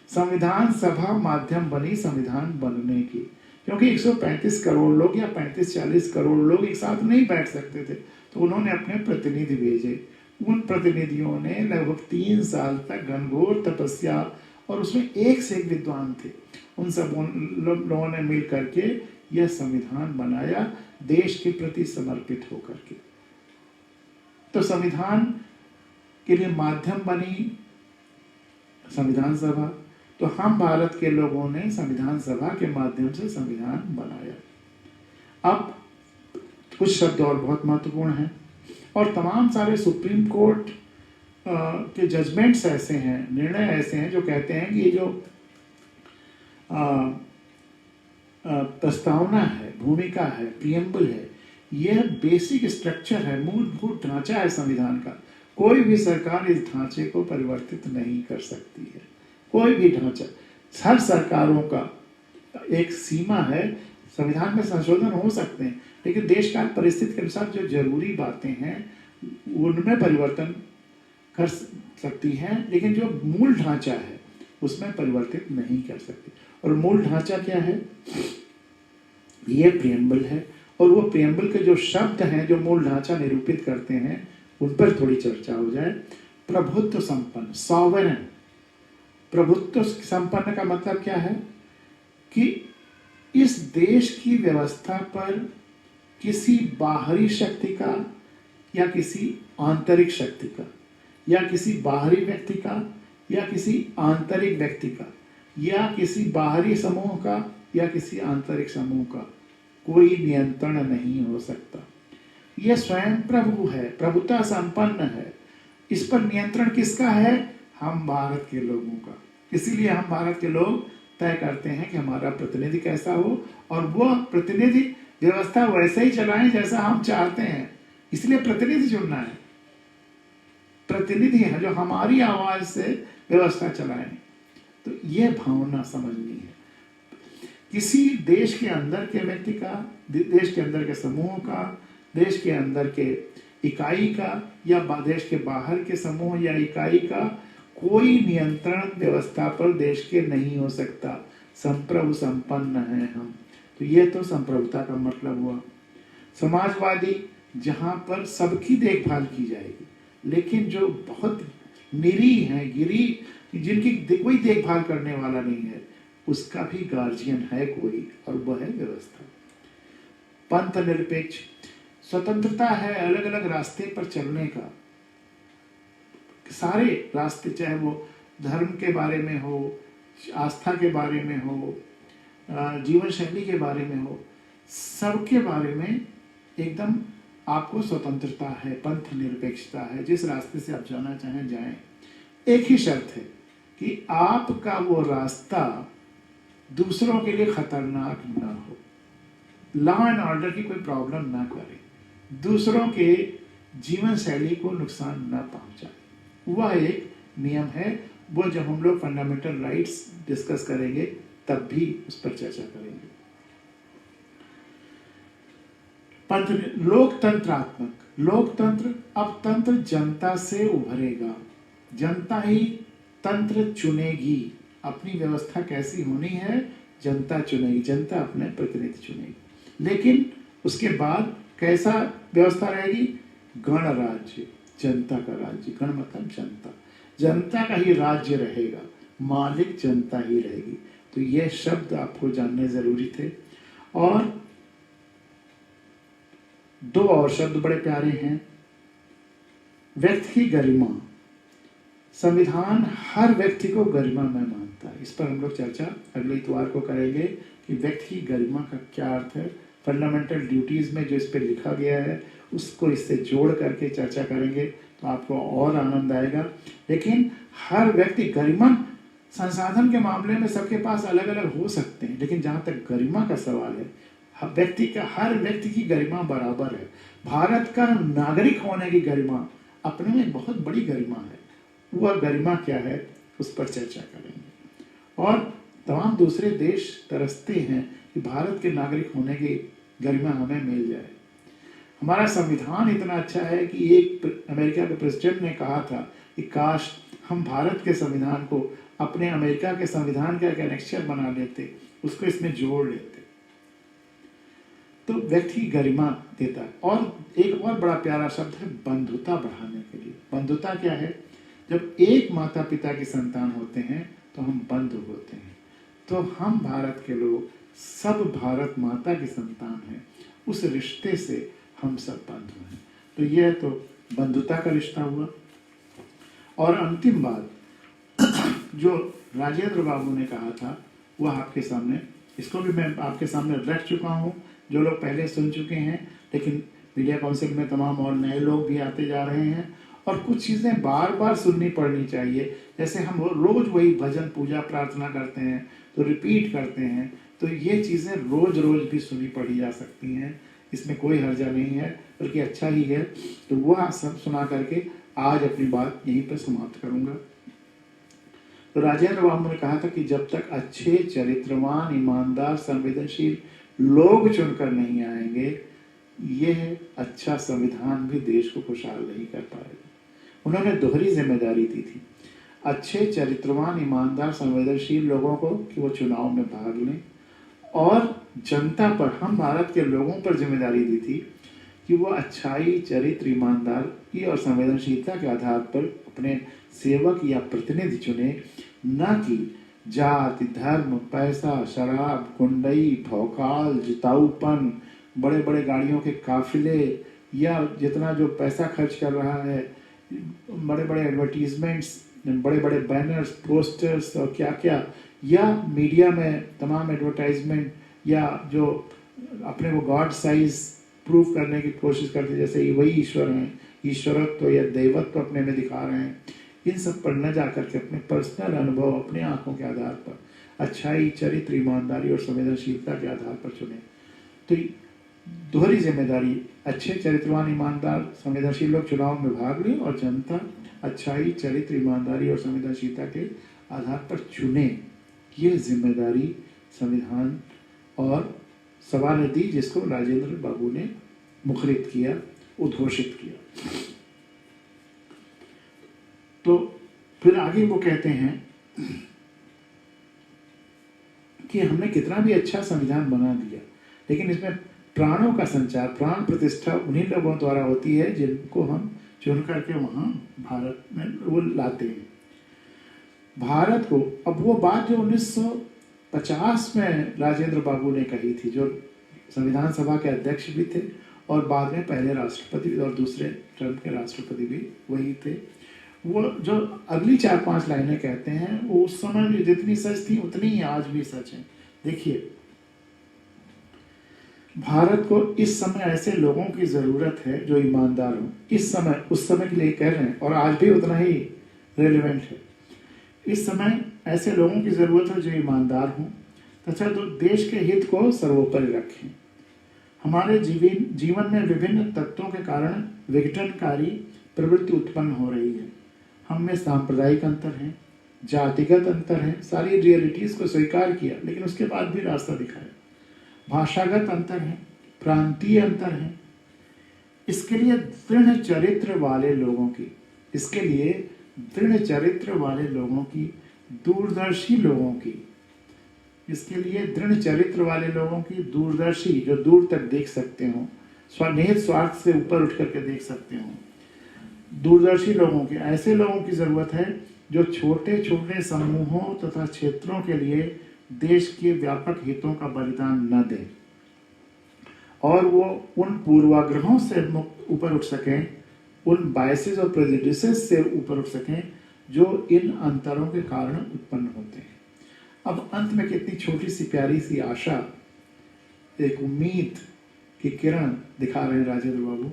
संविधान सभा माध्यम बनी संविधान बनने की, क्योंकि 135 करोड़ लोग या 35-40 करोड़ लोग एक साथ नहीं बैठ सकते थे, तो उन्होंने अपने प्रतिनिधि भेजे। उन प्रतिनिधियों ने लगभग 3 साल तक घनघोर तपस्या, और उसमें एक से एक विद्वान थे, उन सब लोगों ने मिल करके यह संविधान बनाया, देश के प्रति समर्पित होकर के। तो संविधान के लिए माध्यम बनी संविधान सभा। तो हम भारत के लोगों ने संविधान सभा के माध्यम से संविधान बनाया। अब कुछ शब्द और बहुत महत्वपूर्ण हैं, और तमाम सारे सुप्रीम कोर्ट के जजमेंट्स ऐसे हैं, निर्णय ऐसे हैं जो कहते हैं कि ये जो प्रस्तावना है, भूमिका है, प्रियम्बल है, यह बेसिक स्ट्रक्चर है, मूलभूत ढांचा है संविधान का। कोई भी सरकार इस ढांचे को परिवर्तित नहीं कर सकती है, कोई भी ढांचा। हर सरकारों का एक सीमा है, संविधान में संशोधन हो सकते हैं, लेकिन देश काल परिस्थिति के अनुसार जो जरूरी बातें हैं उनमें परिवर्तन कर सकती हैं, लेकिन जो मूल ढांचा है उसमें परिवर्तित नहीं कर सकती। और मूल ढांचा क्या है? ये प्रियम्बल है, और वो प्रियम्बल के जो शब्द हैं जो मूल ढांचा निरूपित करते हैं उन पर थोड़ी चर्चा हो जाए। प्रभुत्व संपन्न, सॉवरेन। प्रभुत्व संपन्न का मतलब क्या है? कि इस देश की व्यवस्था पर किसी बाहरी शक्ति का या किसी आंतरिक शक्ति का या किसी बाहरी व्यक्ति का या किसी आंतरिक व्यक्ति का या किसी बाहरी समूह का या किसी आंतरिक समूह का कोई नियंत्रण नहीं हो सकता। यह स्वयं प्रभु है, प्रभुता संपन्न है। इस पर नियंत्रण किसका है? हम भारत के लोगों का। इसीलिए हम भारत के लोग तय करते हैं कि हमारा प्रतिनिधि कैसा हो, और वह प्रतिनिधि व्यवस्था वैसे ही चलाएं जैसा हम चाहते हैं। इसलिए प्रतिनिधि चुनना है, प्रतिनिधि है जो हमारी आवाज से व्यवस्था चलाएं। तो यह भावना समझनी है। किसी देश के अंदर के व्यक्ति का, देश के अंदर के समूह का, देश के अंदर के इकाई का या देश के बाहर के समूह या इकाई का कोई नियंत्रण व्यवस्था पर देश के नहीं हो सकता। संप्रभु संपन्न है हम। तो ये तो संप्रभुता का मतलब हुआ। समाजवादी, जहां पर सबकी देखभाल की जाएगी, लेकिन जो बहुत निरीह है, जिनकी कोई देखभाल करने वाला नहीं है, उसका भी गार्जियन है कोई, और वह है व्यवस्था। पंथ निरपेक्ष, स्वतंत्रता है अलग अलग रास्ते पर चलने का। सारे रास्ते, चाहे वो धर्म के बारे में हो, आस्था के बारे में हो, जीवन शैली के बारे में हो, सबके बारे में एकदम आपको स्वतंत्रता है, पंथ निरपेक्षता है। जिस रास्ते से आप जाना चाहें जाएं। एक ही शर्त है कि आपका वो रास्ता दूसरों के लिए खतरनाक ना हो, लॉ एंड ऑर्डर की कोई प्रॉब्लम ना करे, दूसरों के जीवन शैली को नुकसान ना पहुंचाए। वह एक नियम है। वो जब हम लोग फंडामेंटल राइट्स डिस्कस करेंगे तब भी उस पर चर्चा करेंगे। पंथ लोकतंत्रात्मक, लोकतंत्र, अब तंत्र जनता से उभरेगा, जनता ही तंत्र चुनेगी। अपनी व्यवस्था कैसी होनी है जनता चुनेगी, जनता अपने प्रतिनिधि चुनेगी। लेकिन उसके बाद कैसा व्यवस्था रहेगी? गणराज्य, जनता का राज्य। गण मतलब जनता, जनता का ही राज्य रहेगा, मालिक जनता ही रहेगी। तो ये शब्द आपको जानने जरूरी थे। और दो और शब्द बड़े प्यारे हैं, व्यक्ति की गरिमा। संविधान हर व्यक्ति को गरिमा में मानता है। इस पर हम लोग चर्चा अगले इतवार को करेंगे कि व्यक्ति की गरिमा का क्या अर्थ है। फंडामेंटल ड्यूटीज में जो इस पर लिखा गया है उसको इससे जोड़ करके चर्चा करेंगे तो आपको और आनंद आएगा। लेकिन हर व्यक्ति गरिमा, संसाधन के मामले में सबके पास अलग अलग हो सकते हैं, लेकिन जहाँ तक गरिमा का सवाल है, हर व्यक्ति की गरिमा बराबर है। भारत का नागरिक होने की गरिमा अपने में बहुत बड़ी गरिमा है। वह गरिमा क्या है उस पर चर्चा करेंगे। और तमाम दूसरे देश तरसते हैं कि भारत के नागरिक होने की गरिमा हमें मिल जाए। हमारा संविधान इतना अच्छा है कि एक अमेरिका के प्रेसिडेंट ने कहा था कि काश हम भारत के संविधान को अपने अमेरिका के संविधान का एक एनेक्चर बना लेते, उसको इसमें जोड़ लेते। तो व्यक्ति की गरिमा देता है। और एक और बड़ा प्यारा शब्द है बंधुता बढ़ाने के लिए। बंधुता क्या है? जब एक माता पिता की संतान होते हैं तो हम बंधु होते हैं। तो हम भारत के लोग सब भारत माता की संतान हैं, उस रिश्ते से हम सब बंधु हैं। तो यह तो बंधुता का रिश्ता हुआ। और अंतिम बात जो राजेंद्र बाबू ने कहा था वह आपके सामने, इसको भी मैं आपके सामने रख चुका हूँ। जो लोग पहले सुन चुके हैं, लेकिन मीडिया काउंसिल में तमाम और नए लोग भी आते जा रहे हैं और कुछ चीज़ें बार बार सुननी पड़नी चाहिए। जैसे हम रोज वही भजन पूजा प्रार्थना करते हैं तो रिपीट करते हैं, तो ये चीज़ें रोज रोज भी सुनी पड़ी जा सकती हैं। इसमें कोई हर्जा नहीं है, बल्कि अच्छा ही है। तो वह सब सुना करके आज अपनी बात यहीं पर समाप्त करूंगा। तो राजेंद्र बाबू ने कहा था कि जब तक अच्छे चरित्रवान ईमानदार संवेदनशील लोग चुनकर नहीं आएंगे, यह अच्छा संविधान भी देश को खुशहाल नहीं कर पाएगा। उन्होंने दोहरी जिम्मेदारी दी थी अच्छे चरित्रवान ईमानदार संवेदनशील लोगों को कि वो चुनाव में भाग लें, और जनता पर, हम भारत के लोगों पर जिम्मेदारी दी थी कि वो अच्छाई, चरित्र, ईमानदारी और संवेदनशीलता के आधार पर अपने सेवक या प्रतिनिधि चुने, न कि जाति, धर्म, पैसा, शराब, गुंडई, भौकाल, जिताऊपन, बड़े बड़े गाड़ियों के काफिले, या जितना जो पैसा खर्च कर रहा है, बड़े बड़े एडवर्टीजमेंट्स, बड़े बड़े बैनर्स, पोस्टर्स और क्या क्या, या मीडिया में तमाम एडवर्टाइजमेंट, या जो अपने को गॉड साइज प्रूव करने की कोशिश करते, जैसे वही ईश्वर हैं, ईश्वरत्व या दैवत्व अपने में दिखा रहे हैं। इन सब पर न जाकर के अपने पर्सनल अनुभव, अपने आंखों के आधार पर अच्छाई, चरित्र, ईमानदारी और संवेदनशीलता के आधार पर चुने। तो दोहरी जिम्मेदारी, अच्छे चरित्रवान ईमानदार संवेदनशील लोग चुनाव में भाग लें और जनता अच्छाई, चरित्र, ईमानदारी और संवेदनशीलता के आधार पर चुने। ये जिम्मेदारी संविधान और सभा ने दी, जिसको राजेंद्र बाबू ने मुखरित किया, उद्घोषित किया। तो फिर आगे वो कहते हैं कि हमने कितना भी अच्छा संविधान बना दिया, लेकिन इसमें प्राणों का संचार, प्राण प्रतिष्ठा उन्हीं लोगों द्वारा होती है जिनको हम चुन करके वहां भारत में वो लाते हैं। भारत को, अब वो बात जो 1950 में राजेंद्र बाबू ने कही थी, जो संविधान सभा के अध्यक्ष भी थे और बाद में पहले राष्ट्रपति और दूसरे टर्म के राष्ट्रपति भी वही थे, वो जो अगली 4-5 लाइनें कहते हैं वो उस समय भी जितनी सच थी उतनी ही आज भी सच है। देखिए, भारत को इस समय ऐसे लोगों की जरूरत है जो ईमानदार हो। इस समय, उस समय के लिए कह रहे हैं और आज भी उतना ही रेलेवेंट है। इस समय ऐसे लोगों की जरूरत है जो ईमानदार हों तथा तो देश के हित को सर्वोपरि रखें। हमारे जीवन में विभिन्न तत्वों के कारण विघटनकारी प्रवृत्ति उत्पन्न हो रही है। हम में सांप्रदायिक अंतर है, जातिगत अंतर है, सारी रियलिटीज को स्वीकार किया लेकिन उसके बाद भी रास्ता दिखाया। भाषागत अंतर है, प्रांतीय अंतर है। इसके लिए दृढ़ चरित्र वाले लोगों की, इसके लिए दृढ़ चरित्र वाले लोगों की, दूरदर्शी लोगों की, इसके लिए दृढ़ चरित्र वाले लोगों की, दूरदर्शी, जो दूर तक देख सकते हो, स्वनिहित स्वार्थ से ऊपर उठ करके देख सकते हो, दूरदर्शी लोगों के, ऐसे लोगों की जरूरत है जो छोटे छोटे समूहों तथा क्षेत्रों के लिए देश के व्यापक हितों का बलिदान न दें और वो उन पूर्वाग्रहों से मुक्त ऊपर उठ सकें, उन बायसेस और प्रेजुडिसेस से ऊपर उठ सकें जो इन अंतरों के कारण उत्पन्न होते हैं। अब अंत में कितनी छोटी सी प्यारी सी आशा, एक उम्मीद की किरण दिखा रहे हैं राजेंद्र बाबू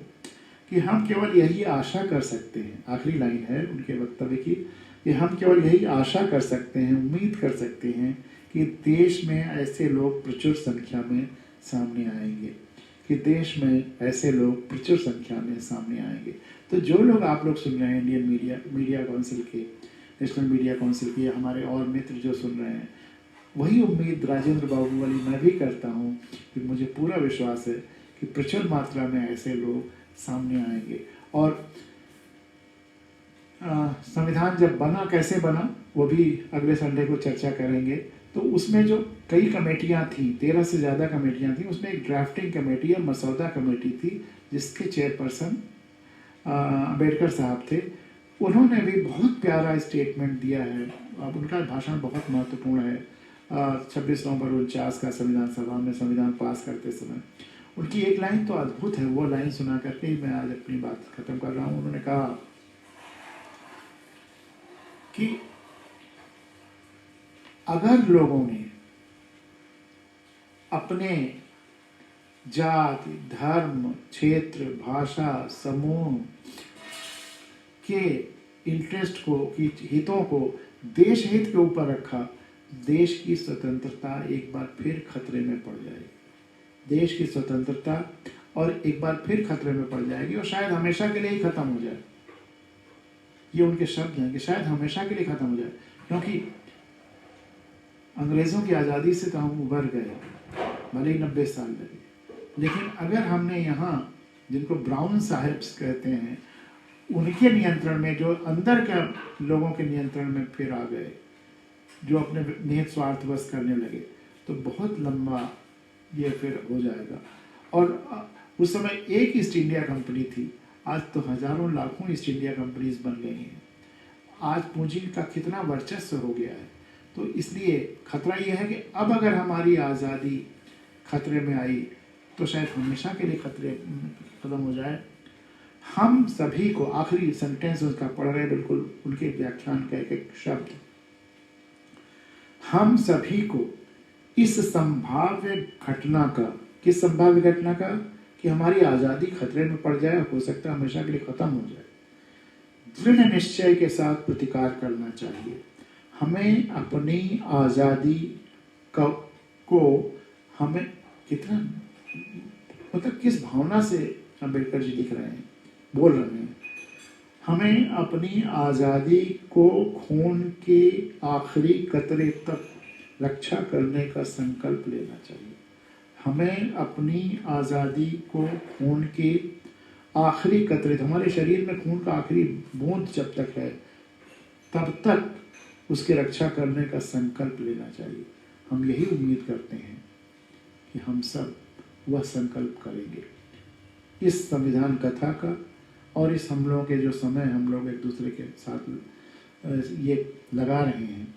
कि हम केवल यही आशा कर सकते हैं, आखिरी लाइन है उनके वक्तव्य की, कि हम केवल यही आशा कर सकते हैं, उम्मीद कर सकते हैं कि देश में ऐसे लोग प्रचुर संख्या में सामने आएंगे, कि देश में ऐसे लोग प्रचुर संख्या में सामने आएंगे। तो जो लोग आप लोग सुन रहे हैं, इंडियन मीडिया काउंसिल के, नेशनल मीडिया काउंसिल के, हमारे और मित्र जो सुन रहे हैं, वही उम्मीद राजेंद्र बाबू वाली मैं भी करता हूँ कि मुझे पूरा विश्वास है कि प्रचुर मात्रा में ऐसे लोग सामने आएंगे। और संविधान जब बना, कैसे बना, वो भी अगले संडे को चर्चा करेंगे। तो उसमें जो कई कमेटियां थी, 13 से ज़्यादा कमेटियां थी, उसमें एक ड्राफ्टिंग कमेटी या मसौदा कमेटी थी जिसके चेयरपर्सन अम्बेडकर साहब थे। उन्होंने भी बहुत प्यारा स्टेटमेंट दिया है। अब उनका भाषण बहुत महत्वपूर्ण है। 26 नवंबर 49 का संविधान सभा में संविधान पास करते समय उनकी एक लाइन तो अद्भुत है। वो लाइन सुना करके ही मैं आज अपनी बात खत्म कर रहा हूँ। उन्होंने कहा कि अगर लोगों ने अपने जाति, धर्म, क्षेत्र, भाषा, समूह के इंटरेस्ट को, की हितों को देश हित के ऊपर रखा, देश की स्वतंत्रता एक बार फिर खतरे में पड़ जाएगी। देश की स्वतंत्रता और एक बार फिर खतरे में पड़ जाएगी और शायद हमेशा के लिए ही खत्म हो जाए। ये उनके शब्द हैं कि शायद हमेशा के लिए खत्म हो जाए, क्योंकि अंग्रेजों की आज़ादी से तो हम उभर गए, भले ही 90 साल लगे, लेकिन अगर हमने यहाँ, जिनको ब्राउन साहिब्स कहते हैं, उनके नियंत्रण में, जो अंदर के लोगों के नियंत्रण में फिर आ गए, जो अपने निहित स्वार्थवश करने लगे, तो बहुत लंबा ये फिर हो जाएगा। और उस समय एक ईस्ट इंडिया कंपनी थी, आज तो हजारों लाखों ईस्ट इंडिया कंपनीज बन गई हैं। आज पूंजी का कितना वर्चस्व हो गया है। तो इसलिए खतरा यह है कि अब अगर हमारी आज़ादी खतरे में आई तो शायद हमेशा के लिए खतरे खत्म हो जाए। हम सभी को, आखिरी सेंटेंस उसका पढ़ रहे हैं, बिल्कुल उनके व्याख्यान का एक एक शब्द, हम सभी को इस संभाव्य घटना का, किस संभाव्य घटना का, कि हमारी आज़ादी खतरे में पड़ जाए, हो सकता है हमेशा के लिए खत्म हो जाए, दृढ़ निश्चय के साथ प्रतिकार करना चाहिए। हमें अपनी आज़ादी को हमें कितना, मतलब किस भावना से अम्बेडकर जी लिख रहे हैं, बोल रहे हैं, हमें अपनी आज़ादी को खून के आखिरी कतरे तक रक्षा करने का संकल्प लेना चाहिए। हमें अपनी आज़ादी को खून के आखिरी कतरे, हमारे शरीर में खून का आखिरी बूंद जब तक है तब तक उसकी रक्षा करने का संकल्प लेना चाहिए। हम यही उम्मीद करते हैं कि हम सब वह संकल्प करेंगे। इस संविधान कथा का और इस हम लोगों के जो समय हम लोग एक दूसरे के साथ ये लगा रहे हैं,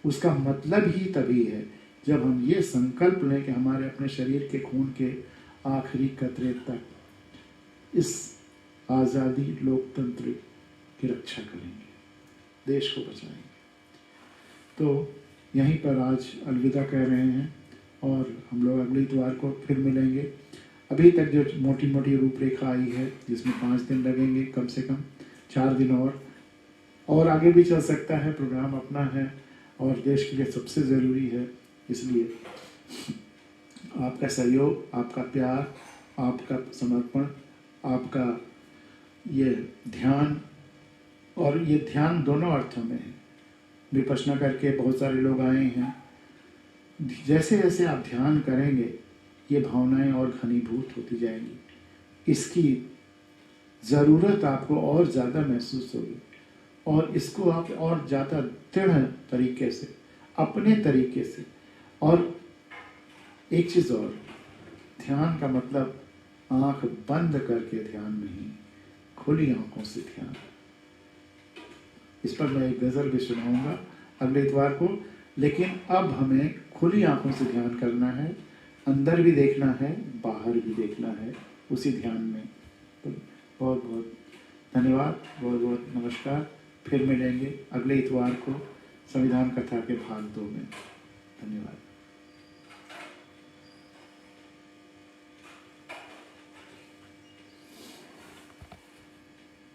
उसका मतलब ही तभी है जब हम ये संकल्प लें कि हमारे अपने शरीर के खून के आखिरी कतरे तक इस आज़ादी, लोकतंत्र की रक्षा करेंगे, देश को बचाएंगे। तो यहीं पर आज अलविदा कह रहे हैं और हम लोग अगले इतवार को फिर मिलेंगे। अभी तक जो मोटी मोटी रूपरेखा आई है, जिसमें 5 दिन लगेंगे, कम से कम 4 दिन और आगे भी चल सकता है, प्रोग्राम अपना है और देश के लिए सबसे ज़रूरी है। इसलिए आपका सहयोग, आपका प्यार, आपका समर्पण, आपका ये ध्यान, और ये ध्यान दोनों अर्थों में है। विपश्यना करके बहुत सारे लोग आए हैं। जैसे जैसे आप ध्यान करेंगे ये भावनाएं और घनीभूत होती जाएंगी। इसकी ज़रूरत आपको और ज़्यादा महसूस होगी और इसको आप और ज़्यादा दृढ़ तरीके से, अपने तरीके से। और एक चीज़ और, ध्यान का मतलब आंख बंद करके ध्यान नहीं, खुली आंखों से ध्यान। इस पर मैं एक गज़ल भी सुनाऊंगा अगले इतवार को, लेकिन अब हमें खुली आंखों से ध्यान करना है। अंदर भी देखना है, बाहर भी देखना है, उसी ध्यान में। तो बहुत बहुत धन्यवाद, बहुत बहुत नमस्कार। फिर मिलेंगे अगले इतवार को संविधान कथा के भाग 2 में।